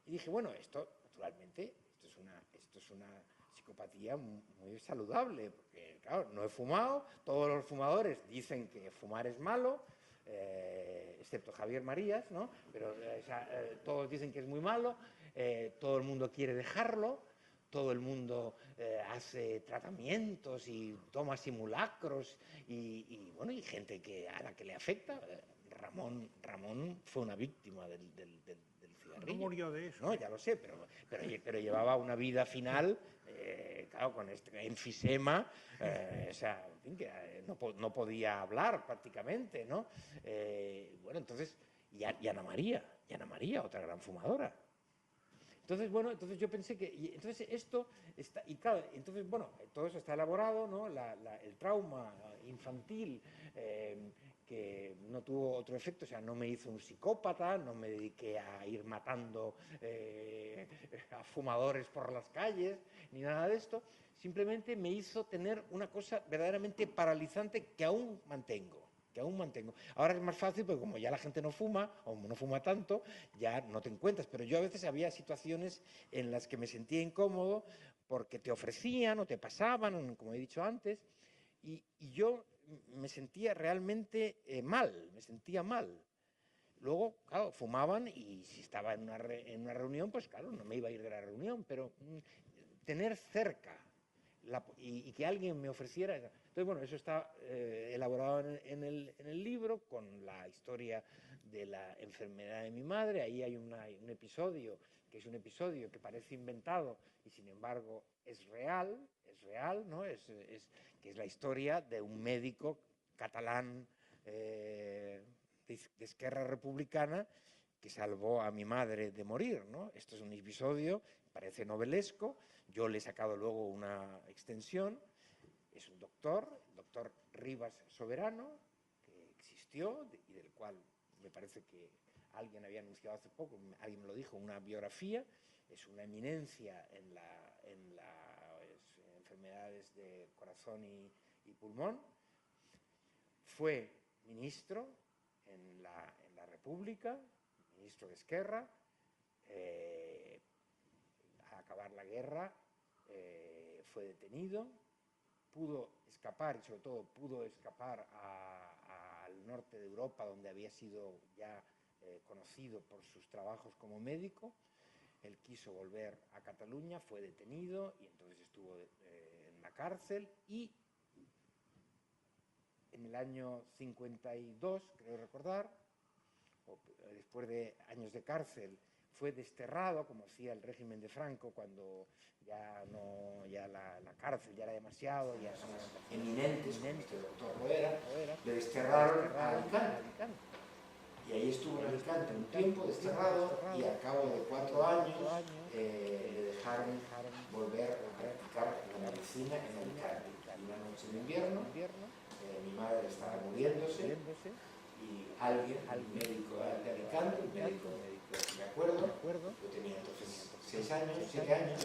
y dije, bueno, esto, naturalmente, esto es una psicopatía muy saludable, porque, claro, no he fumado, todos los fumadores dicen que fumar es malo, excepto Javier Marías, ¿no? Pero todos dicen que es muy malo, todo el mundo quiere dejarlo, todo el mundo hace tratamientos y toma simulacros y bueno, y gente a la que le afecta. Ramón fue una víctima del cigarrillo. No murió de eso. No, ya lo sé, pero llevaba una vida final, claro, con este enfisema, o sea, en fin, que no podía hablar prácticamente, ¿no? Bueno, entonces, y Ana María, otra gran fumadora. Entonces, bueno, entonces yo pensé que, y entonces esto está, y claro, entonces, bueno, todo eso está elaborado, ¿no? El trauma infantil, que no tuvo otro efecto, o sea, no me hizo un psicópata, no me dediqué a ir matando a fumadores por las calles, ni nada de esto, simplemente me hizo tener una cosa verdaderamente paralizante que aún mantengo. Ahora es más fácil porque como ya la gente no fuma, o no fuma tanto, ya no te encuentras. Pero yo a veces había situaciones en las que me sentía incómodo porque te ofrecían o te pasaban, como he dicho antes, y yo me sentía realmente mal, me sentía mal. Luego, claro, fumaban y si estaba en una reunión, pues claro, no me iba a ir de la reunión, pero tener cerca y que alguien me ofreciera. Entonces, bueno, eso está elaborado en el libro con la historia de la enfermedad de mi madre. Ahí hay un episodio que es un episodio que parece inventado y sin embargo es real, ¿no? Que es la historia de un médico catalán de Esquerra Republicana que salvó a mi madre de morir, ¿no? Esto es un episodio, parece novelesco, yo le he sacado luego una extensión, es un doctor, el doctor Rivas Soberano, que existió y del cual me parece que alguien había anunciado hace poco, alguien me lo dijo, una biografía, es una eminencia en las enfermedades de corazón y pulmón, fue ministro en la República, ministro de Esquerra, a acabar la guerra fue detenido, pudo escapar y sobre todo pudo escapar al norte de Europa donde había sido ya conocido por sus trabajos como médico. Él quiso volver a Cataluña, fue detenido y entonces estuvo en la cárcel y en el año 52, creo recordar, después de años de cárcel, fue desterrado, como hacía el régimen de Franco, cuando ya la cárcel ya era demasiado, ya son eminentes, el doctor Loera, le desterraron a Alicante. Y ahí estuvo en Alicante un tiempo desterrado y al cabo de 4 años le dejaron volver a practicar la medicina en Alicante. Una noche de invierno, mi madre estaba muriéndose y alguien, un médico de Alicante, un médico de acuerdo, yo tenía entonces 7 años,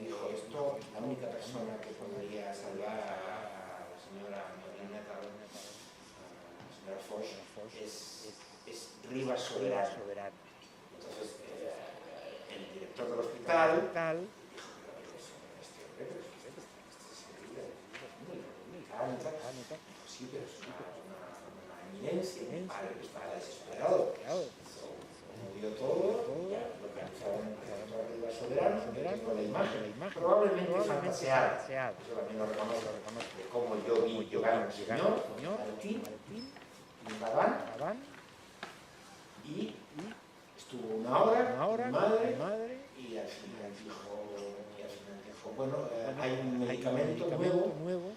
dijo esto, la única persona que podría salvar a la señora Marina Tarón, a la señora Foix, es Rivas Soberano. Entonces, el director del hospital dijo, sí, pero es una eminencia, mi padre estaba desesperado, movió todo, ya localizaron al doctor Rivas Soberano, con la imagen, probablemente fantaseada, yo también lo reconozco, de cómo yo vi llegar al señor, Martín, en Laván, y estuvo una hora, mi madre, y al final dijo, bueno, hay un medicamento nuevo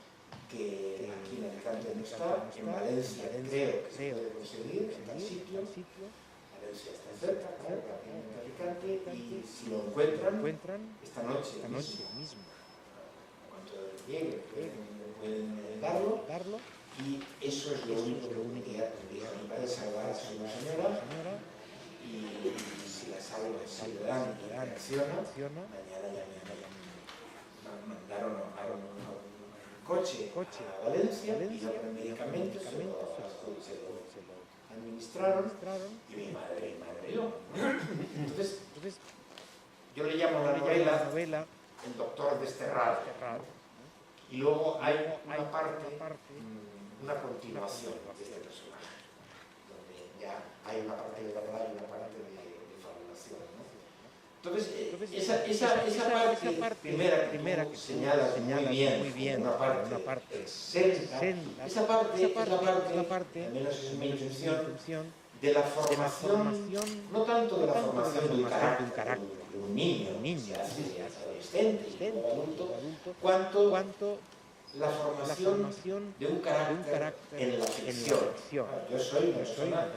que aquí en Alicante no está, en Valencia creo que se puede conseguir, en tal sitio, Valencia está cerca, claro, en Alicante, y si lo encuentran, esta noche mismo, cuando llegue, pueden darlo, y eso es lo único que tendría mi padre, salvar a su señora, y si la salva, si le dan y reacciona, mañana ya me mandaron a un coche a Valencia y no con medicamentos, se lo administraron y mi madre yo. Entonces, yo le llamo a la novela El doctor desterrado. Y luego hay una parte, una continuación de este personaje, donde ya hay una parte de verdad y una parte de fabulación, ¿no? Entonces, esa parte primera que señalas muy bien, una parte exenta, esa parte es la parte, al menos es mi intención, de la formación, no tanto de la formación de un carácter, de un niño, adolescente, adulto, cuanto la formación de un carácter en la ficción. Yo soy un personaje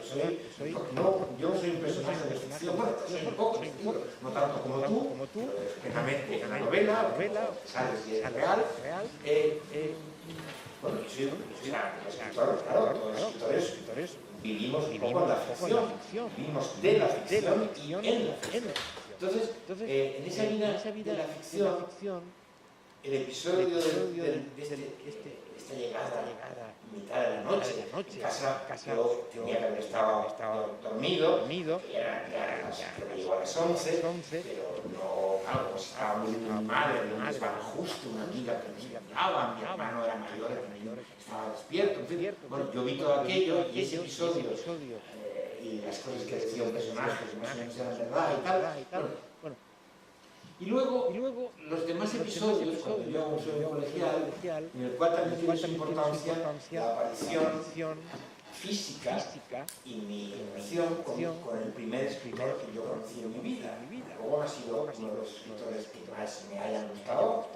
de ficción, bueno, soy un poco de ficción, no tanto como tú, generalmente en la novela, sabes si es real. Bueno, y soy escritor, claro, todos los escritores vivimos un poco en la ficción, vivimos de la ficción y en la ficción. Entonces, en esa vida de la ficción, el episodio de esta llegada a mitad de la noche, en casa, yo tenía que haber estado dormido, que me llegó a las 11, pero no, claro, pues estaba muy mal, estaba justo una amiga que me llamaba, mi hermano era mayor, estaba despierto, en fin. Bueno, yo vi todo aquello y ese episodio y las cosas que decía un personaje, que más o menos eran verdad y tal. Bueno. Y luego, los demás episodios, cuando yo soy un colegial, en el cual también tiene su importancia la aparición física y mi relación con el primer escritor que yo conocí en mi vida. Luego ha sido uno de los escritores que más me hayan gustado,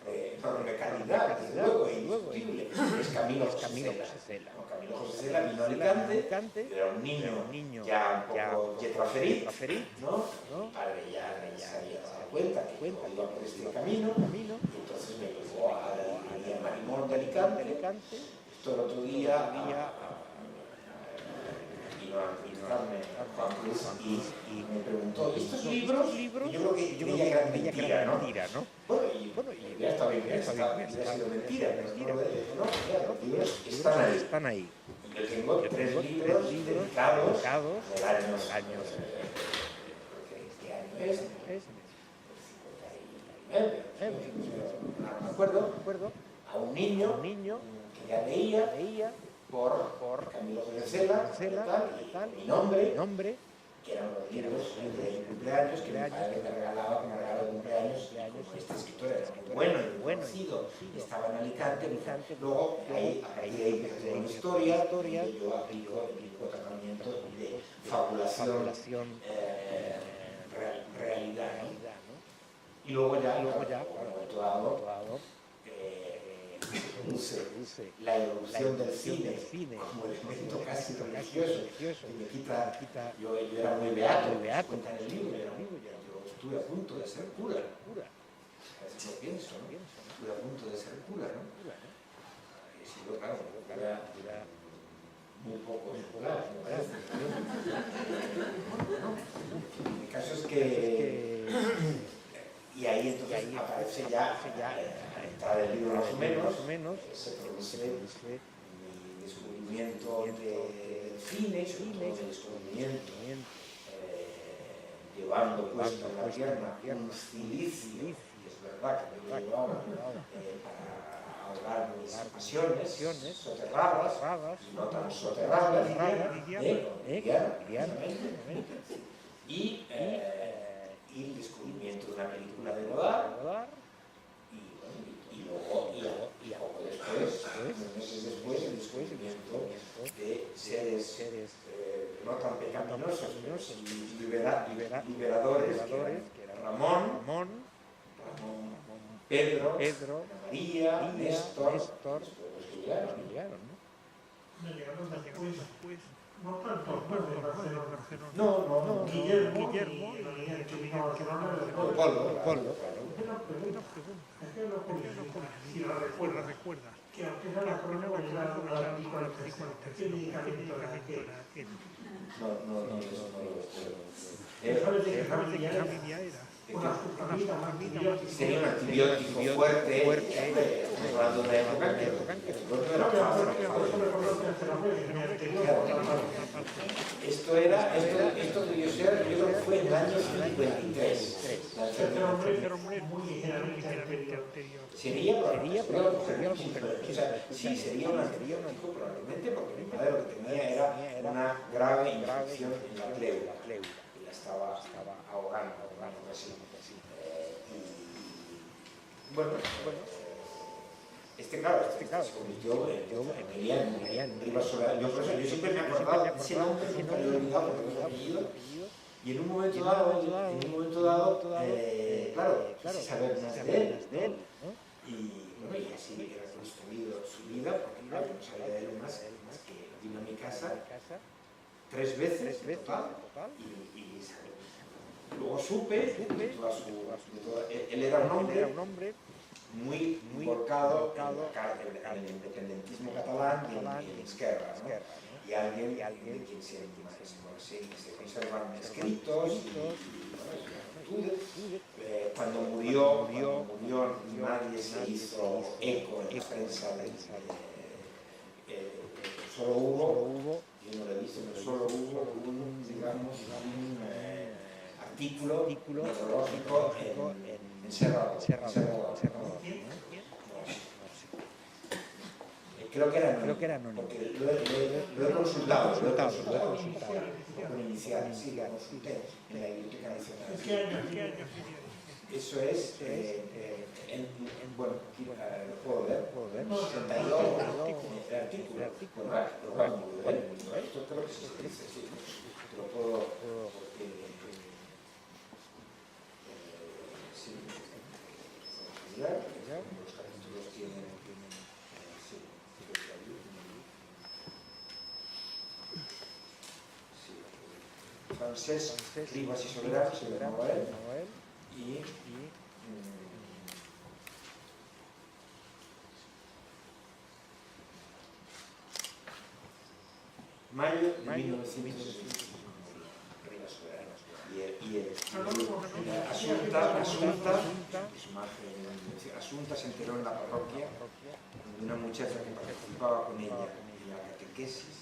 de calidad, desde luego, e indiscutible, es Camilo José Cela. Camilo José Cela vino a Alicante, era un niño ya un poco yetraferit, ¿no? Mi padre ya se había dado cuenta que yo iba por este camino, y entonces me llevó a la librería Marimón de Alicante. Esto el otro día vino a entrevistarme Juan Cruz y me preguntó, ¿estos libros? Y yo creo que creía que eran mentira, ¿no? Bueno, y ya estaba bien, había sido mentira, pero no lo dije, ¿no? Claro, los libros están ahí. Yo tengo 3 libros dedicados del año, ¿qué año es? No me acuerdo, a un niño que ya leía por Camilo José Cela, y mi nombre, que eran los libros de cumpleaños que mi padre me regalaba como regalo de cumpleaños. Este escritor era muy bueno y conocido, estaba en Alicante. Luego, ahí empezó una historia, y yo aplico el tratamiento de fabulación, realidad, ¿no? Y luego ya, en un momento dado, use la evolución del cine como elemento casi religioso que me quita. Yo era muy beato, cuenta en el libro, yo estuve a punto de ser cura. A veces lo pienso, ¿no? Estuve a punto de ser cura, ¿no? He sido, claro, cura muy poco secular, me parece. El caso es que y ahí entonces aparece ya a entrar el libro más o menos, se produce mi descubrimiento del cine, sobre todo mi descubrimiento llevando puesto en la pierna un cilicio, que es verdad que me llevaba para ahogar mis pasiones soterradas, y no tan soterradas, y el descubrimiento de una película de Godard, y poco después, unos meses después, el descubrimiento de seres no tan pecaminosos, pero sí liberadores, que eran Ramón, Pedro, María, Néstor, después los que llegaron, ¿no? Me llegaron después. No tanto, no, Guillermo y Polo. Es que si la recuerdas, que aunque sea la corona con la película ¿qué medicamento era aquel? No lo recuerdo. ¿Sabes de qué familia era? Una antibiótico. Sería un antibiótico fuerte, hablando de época que esto debió ser, yo creo que fue en el año 53. Sería un antibiótico probablemente, porque mi madre lo que tenía era una grave infección en la pleura y la estaba ahogando así. Bueno, claro, se convirtió en Rivas Solar. Yo siempre me he acordado de ese nombre, nunca lo he olvidado porque es su apellido. Y en un momento dado, claro, quise saber más de él, ¿no? Y así así he reconstruido su vida, porque claro, yo no sabía de él más que vino a mi casa 3 veces en total, y luego supe de toda él era un hombre muy volcado en el independentismo catalán y en Esquerra, ¿no? Y alguien de quien se conservan escritos y cuando murió nadie se hizo eco en la prensa solo hubo, yo no lo he visto, pero solo hubo un artículo metodológico en Serrador. Creo que era anónimo, porque lo he consultado, con inicial, sí, lo consulté en la Biblioteca Nacional. ¿En qué año sería? Eso es, bueno, aquí lo puedo ver, 62, el artículo, esto creo que sí se dice, sí, te lo puedo, porque, sí, los capítulos tienen, sí, Francesc Ribas y Soberano se llamaba él, y mayo de 1960 Ribas Soberano y Asunta se enteró en la parroquia de una muchacha que participaba con ella en la catequesis,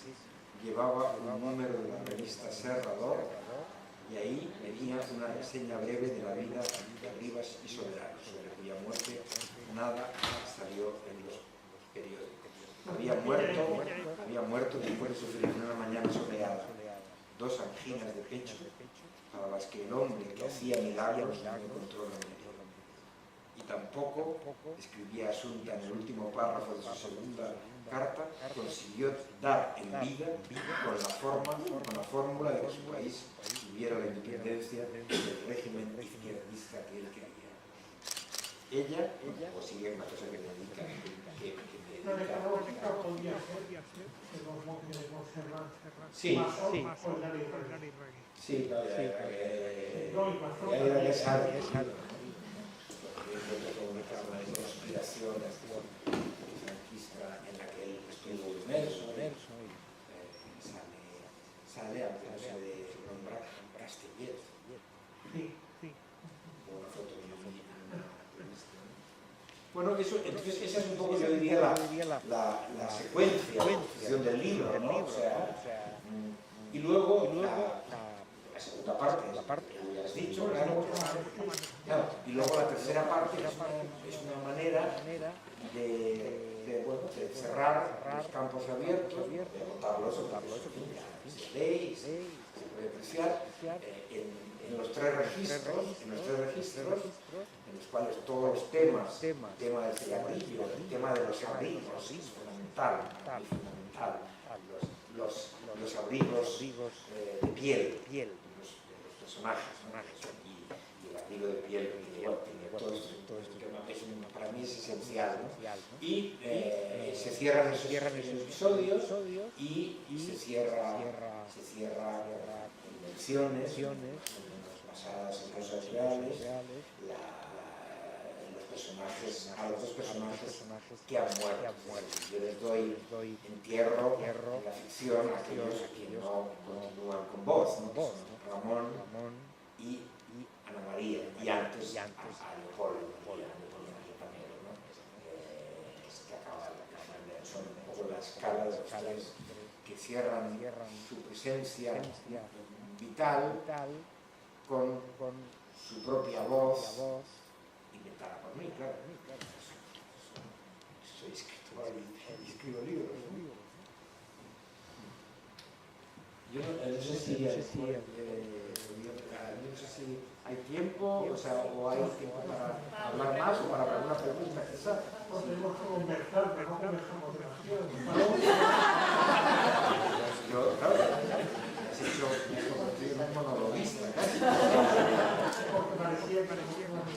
llevaba un número de la revista Serrador y ahí venía una reseña breve de la vida de Ribas y Soberano, sobre cuya muerte nada salió en los periódicos. Había muerto después de sufrir una mañana soleada 2 anginas de pecho para las que el hombre que hacía milagros no encontró remedio. Y tampoco, escribía Asunta en el último párrafo de su segunda carta, consiguió dar en vida con la fórmula de que su país tuviera la independencia del régimen izquierdista que él quería. Ella, o sigue una cosa que me dedica, La ecológica podría ser de los monjes de Montserrat, sí, ya sabe, una conspiración franquista en la que él estuvo inmerso, sale hablándose de nombrar Castellet. Sí. Una foto de bueno, entonces esa es un poco, yo diría, la secuencia del libro, ¿no? O sea, y luego la segunda parte, que ya has dicho, claro, y luego la tercera parte es una manera de cerrar los campos abiertos, de agotarlos, se lee y se puede apreciar en los tres registros, en los cuales todos los temas, el tema del cigarrillo, el tema de los abrigos, es fundamental, los abrigos de piel de los personajes, y el abrigo de piel que tiene todo este tema, para mí es esencial, ¿no? Y se cierran esos episodios y se cierra con menciones basadas en cosas reales, a los dos personajes que han muerto. Yo les doy entierro en la ficción a aquellos que no continúan con voz, ¿no? Ramón y Ana María, y antes a Leopoldo, ¿no? Que acaba son un poco la escala de los tres que cierran su presencia vital con su propia voz, inventada por mí, claro. Soy escritor y escribo libros. Yo no sé si hay tiempo, o sea, o hay tiempo para hablar más o para alguna pregunta quizás. Podemos conversar, pero no conversamos demasiado. Yo, claro, has hecho, me has convertido en un monologuista casi. Porque parecía que no me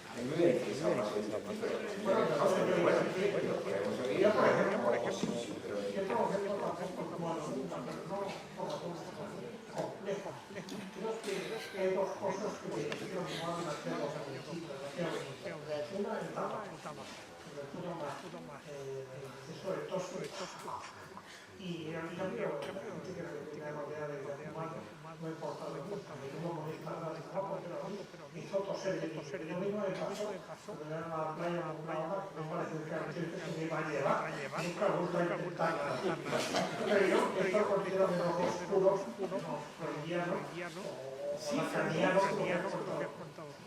A mí me me interesa más el pero bueno, lo podemos oír, por ejemplo, sí, pero Creo que hay dos cosas que me hicieron llamar la atención a la investigación. Una es eso de Tosco, y a mí también, gente que me rodea de humanos, no importa lo que no molesta nada de trabajo, pero a mí me hizo toser de mí. Lo mismo me pasó cuando era en la playa con una hora que me parece que me iba a llevar, nunca gusta intentar nada. Pero yo, esto considero de los oscuros, los freudianos, lacanianos,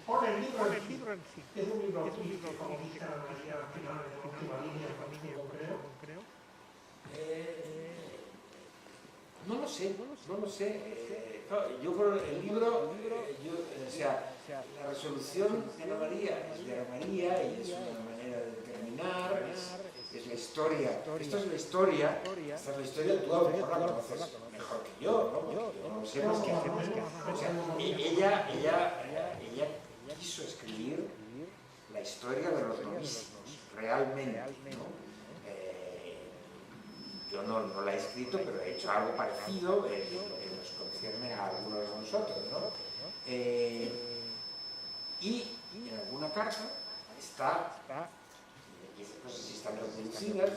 por el libro en sí. Es un libro que comienza a la final de la última línea, creo. No lo sé. Yo creo que el libro, o sea, la resolución de Ana María es de Ana María y es una manera de terminar, es la historia. Esto es la historia, esta es la historia, tú a lo mejor la conoces mejor que yo, ¿no? Porque yo no sé más que hacer. O sea, ella quiso escribir la historia de los novísimos, realmente, ¿no? Yo no la he escrito, pero he hecho algo parecido en lo que nos concierne a algunos de nosotros, ¿no? Y en alguna carta está, y esas cosas sí están reproducidas,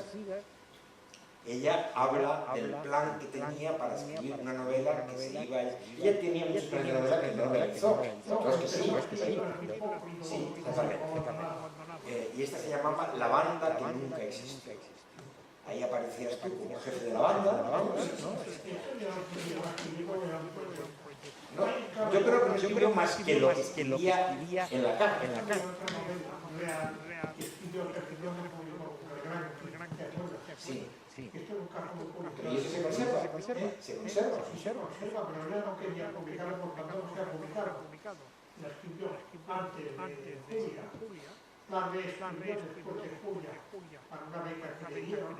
ella habla del plan que tenía para escribir una novela que se iba a... Ella tenía muchos planes de novela que no realizó, otros que sí, sí, totalmente. Y esta se llamaba La banda que nunca existió. Ahí aparecías tú como jefe de la banda, ¿no? Yo creo que no escribió más que lo que escribía en la carta. Sí. Pero ¿y eso se conserva? Se conserva, pero ella no quería publicarlo porque no se ha publicado. La escribió antes de Julia. Tal vez escribió después de Julia para una beca que le dieron,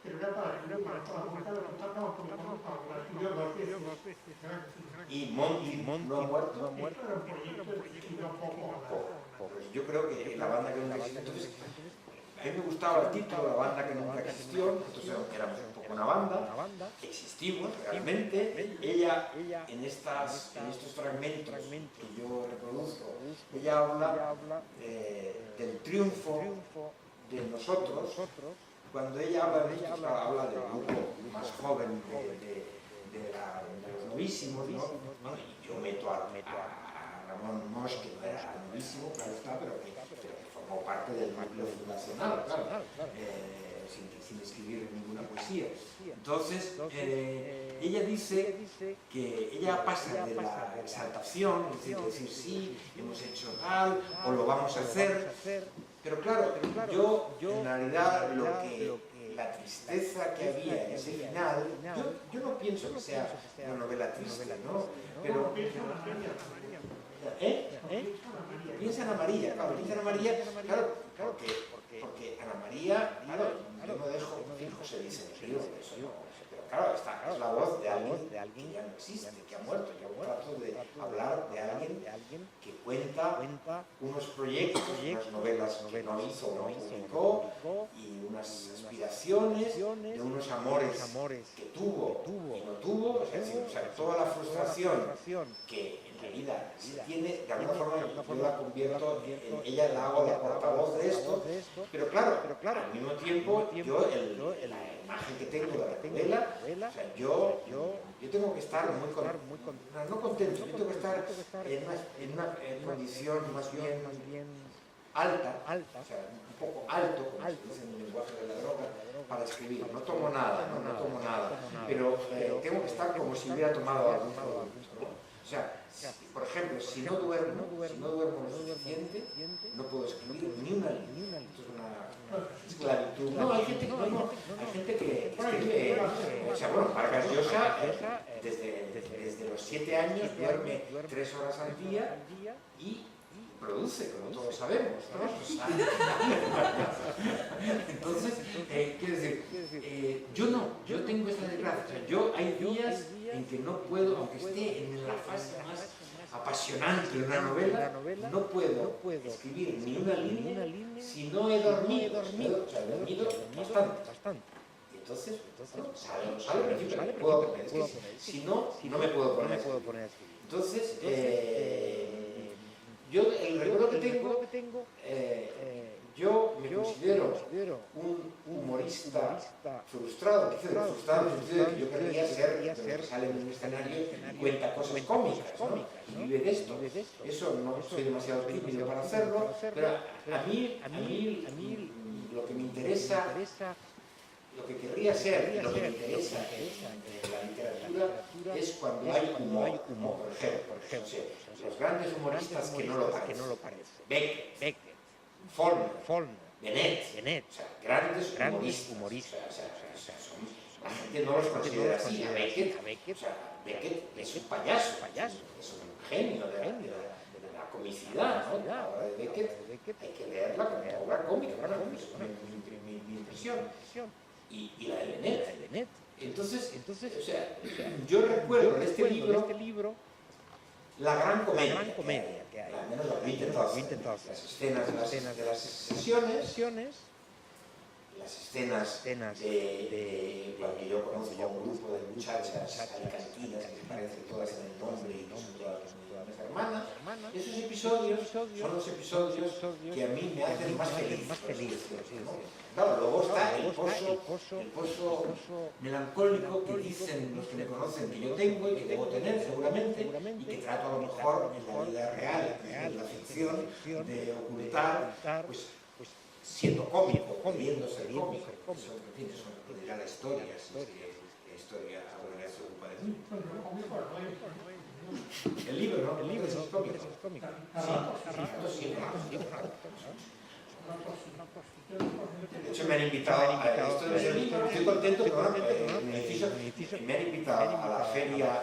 pero era para escribir, para publicar, la escribió dos veces. ¿Y Monty no ha muerto? Esto era un proyecto que escribió poco. Pues yo creo que la banda que nunca existió, entonces, a mí me gustaba el título, La banda que nunca existió, entonces éramos un poco una banda, existimos realmente. Ella, en estos fragmentos que yo reproduzco, ella habla del triunfo de nosotros. Cuando ella habla de esto, habla del grupo más joven de los novísimos, ¿no? Y yo meto a Ramón Moix, que no era novísimo, claro está, pero que formó parte del núcleo fundacional, claro, sin escribir ninguna poesía. Entonces, ella dice que ella pasa de la exaltación, es decir, sí, hemos hecho tal, o lo vamos a hacer, pero claro, yo en realidad la tristeza que había en ese final, yo no pienso que sea una novela triste, ¿no? Pero piensa en Ana María, claro, porque Ana María, claro, yo no dejo, se dice en el libro, eso no, pero claro, esta es la voz de alguien que ya no existe, que ha muerto. Yo trato de hablar de alguien que cuenta unos proyectos, unas novelas que no hizo o no publicó, y unas aspiraciones, de unos amores que tuvo y no tuvo, es decir, o sea, toda la frustración que en la vida se tiene, de alguna forma yo la convierto en ella, la hago la portavoz de esto, pero claro, al mismo tiempo yo la imagen que tengo de la novela, o sea, yo tengo que estar no contento, yo tengo que estar en una condición más bien alta, o sea, un poco alto, como se dice en el lenguaje de la droga, para escribir. No tomo nada, pero tengo que estar como si hubiera tomado algún producto, ¿no? O sea, por ejemplo, si no duermo lo suficiente, no puedo escribir ni una línea. Esto es una esclavitud. No, hay gente que escribe, o sea, bueno, Vargas Llosa desde los 7 años duerme 3 horas al día y produce, como todos sabemos, ¿no? O sea, entonces, quiero decir, yo tengo esta desgracia. Hay días en que no puedo, aunque esté en la fase más apasionante de una novela, no puedo escribir ni una línea si no he dormido. O sea, he dormido bastante. Y entonces, sale, pero puedo poner. Es que si no, no me puedo poner. Entonces, yo el recuerdo que tengo, yo me considero un humorista frustrado, frustrado en el sentido de que yo querría ser de que sale en un escenario y cuenta cosas cómicas, ¿no? Y vive de esto. Eso no soy demasiado tímido para hacerlo, pero a mí lo que me interesa, lo que querría ser y lo que me interesa en la literatura es cuando hay humor, ¿no? Por ejemplo, los grandes humoristas que no lo parecen. Beckett, Faulkner, Benet, o sea, grandes humoristas. La gente no los considera así. A Beckett, Beckett es un payaso, es un genio de la comicidad, ¿no? La obra de Beckett hay que leerla como obra cómica, ¿no? Es mi impresión. Y la de Benet. Entonces, o sea, yo recuerdo en este libro la gran comedia que hay. Al menos lo he intentado hacer. Las escenas de las sesiones, las escenas de cuando yo conozco a un grupo de muchachas alicantinas que se parecen todas en el nombre y son todas mis hermanas. Esos episodios son los episodios que a mí me hacen más feliz. Claro, luego está el pozo melancólico que dicen los que me conocen que yo tengo y que debo tener seguramente y que trato a lo mejor en la vida real, en la ficción, de ocultar, pues siendo cómico, queriendo ser cómico. Eso, en fin, eso me dirá la historia, si es que la historia alguna vez se ocupa de mí. El libro, ¿no? El libro es cómico. Sí, de hecho, me han invitado a esto de ser libro. Estoy contento que me han invitado a la feria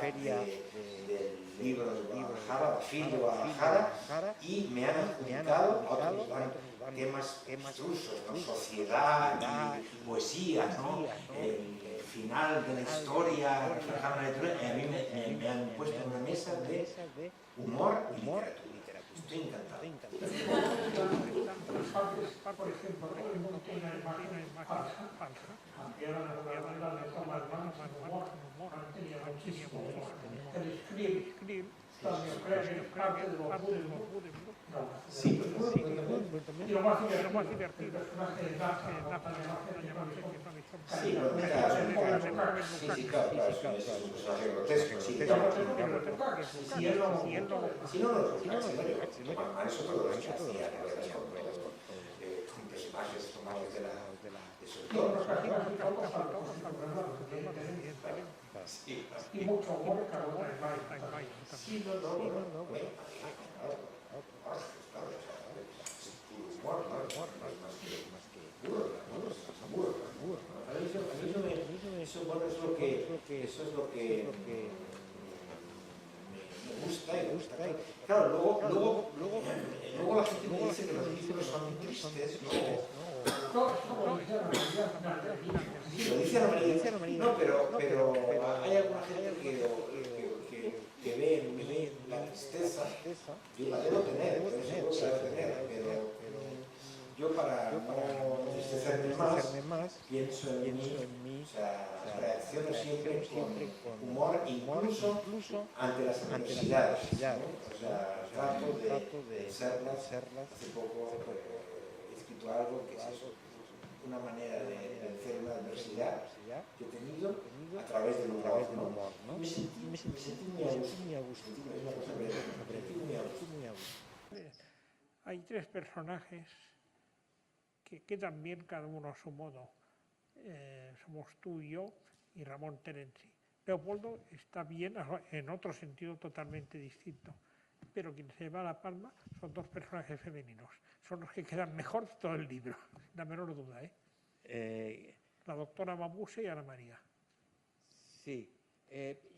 del libro de Guadalajara, la FIL de Guadalajara, y me han adjudicado a otros temas abstrusos, ¿no? Sociedad y poesía, ¿no? El final de la historia reflejado en la literatura. A mí me han puesto en una mesa de humor y literatura. Estoy encantado. Por ejemplo, una imagen falsa, el parte de los sí, y lo más divertido, sí, claro, es un personaje grotesco, sí, si él no eso todo lo que hacía, personajes tomados de su entorno, y mucho humor, sí, no, eso es lo que me gusta. Claro, luego la gente me dice que los libros son tristes, ¿no? Sí, lo dice la Marina. No, pero hay alguna gente que ve la tristeza. Yo la debo tener, pero yo para no entristecerme más, pienso en mí, o sea, reacciono siempre con humor, incluso ante las adversidades, ¿no? O sea, trato de serlas. Hace poco he escrito algo que es eso, una manera de vencer una adversidad que he tenido a través del humor, ¿no? Me sentí muy a gusto. Hay tres personajes que quedan bien cada uno a su modo. Somos tú y yo y Ramón Terenzi. Leopoldo está bien en otro sentido totalmente distinto, pero quien se lleva la palma son dos personajes femeninos. Son los que quedan mejor de todo el libro, sin la menor duda, la doctora Mabuse y Ana María. Sí,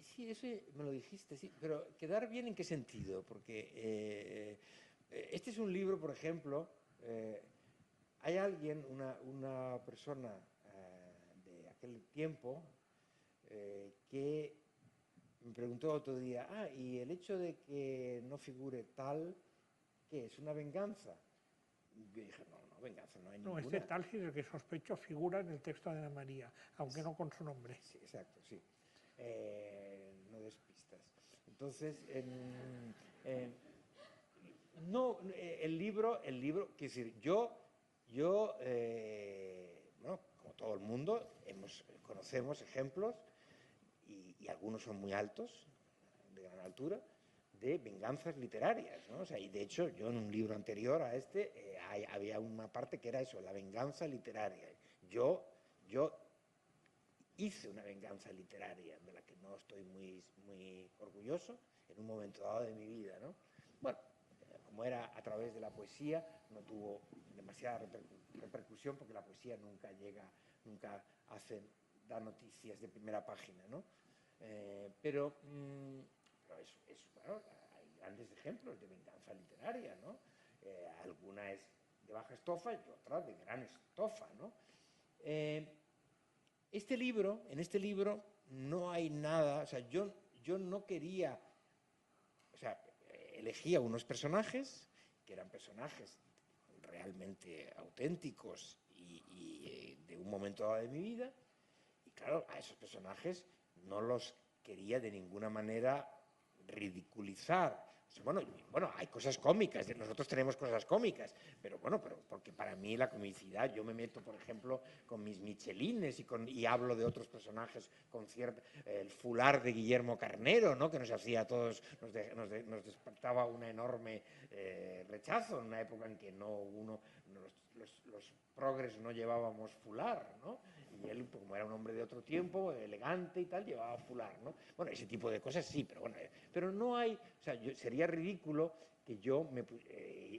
sí, eso me lo dijiste, sí, pero ¿quedar bien en qué sentido? Porque este es un libro, por ejemplo, hay alguien, una persona de aquel tiempo, que me preguntó otro día, y el hecho de que no figure tal, ¿qué es? ¿Una venganza? Y yo dije, no, venganza no hay No, ninguna. este tal, si el que sospecho figura en el texto de Ana María, aunque no con su nombre. Sí, exacto, sí. No despistas. Entonces, no, el libro, quiero decir, bueno, como todo el mundo, conocemos ejemplos, y algunos son muy altos, de gran altura, de venganzas literarias, ¿no? O sea, y de hecho, yo en un libro anterior a este, había una parte que era eso, la venganza literaria. Yo hice una venganza literaria de la que no estoy muy orgulloso en un momento dado de mi vida, ¿no? Bueno, como era a través de la poesía, no tuvo demasiada repercusión porque la poesía nunca da noticias de primera página, ¿no? Pero bueno, hay grandes ejemplos de venganza literaria, ¿no? Alguna es de baja estofa y otra de gran estofa, ¿no? En este libro no hay nada, o sea, yo no quería, o sea, elegía unos personajes que eran personajes realmente auténticos y de un momento dado de mi vida, y claro, a esos personajes no los quería de ninguna manera ridiculizar. Bueno, hay cosas cómicas, nosotros tenemos cosas cómicas, pero porque para mí la comicidad, yo me meto, por ejemplo, con mis Michelines y hablo de otros personajes con el Fular de Guillermo Carnero, ¿no? Que nos hacía a todos, nos despertaba un enorme rechazo en una época en que los progres no llevábamos fular, ¿no? Y él, como era un hombre de otro tiempo, elegante y tal, llevaba fular, ¿no? Bueno, ese tipo de cosas sí, pero no hay, o sea, sería ridículo que yo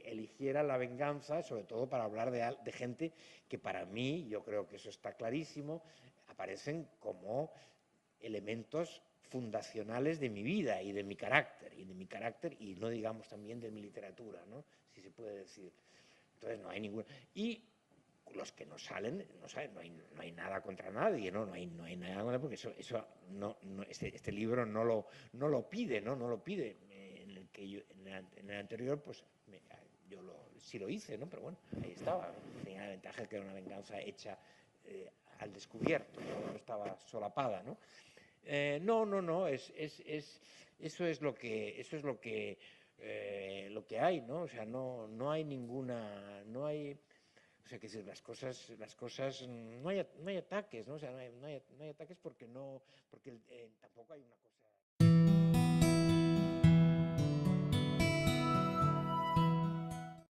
eligiera la venganza, sobre todo para hablar de gente que para mí, yo creo que eso está clarísimo, aparecen como elementos fundacionales de mi vida y de mi carácter, y no digamos también de mi literatura, ¿no? Si se puede decir. Entonces no hay ninguna. Y los que no salen, no hay nada contra nadie, no hay nada contra, porque este libro no lo pide, no lo pide. En el anterior, pues sí lo hice, ¿no? Pero bueno, ahí estaba. Tenía la ventaja de que era una venganza hecha al descubierto, no estaba solapada, ¿no? No, eso es lo que hay, ¿no? O sea, no hay ninguna, no hay, o sea, que las cosas, no hay ataques, ¿no? O sea, no hay ataques porque tampoco hay una cosa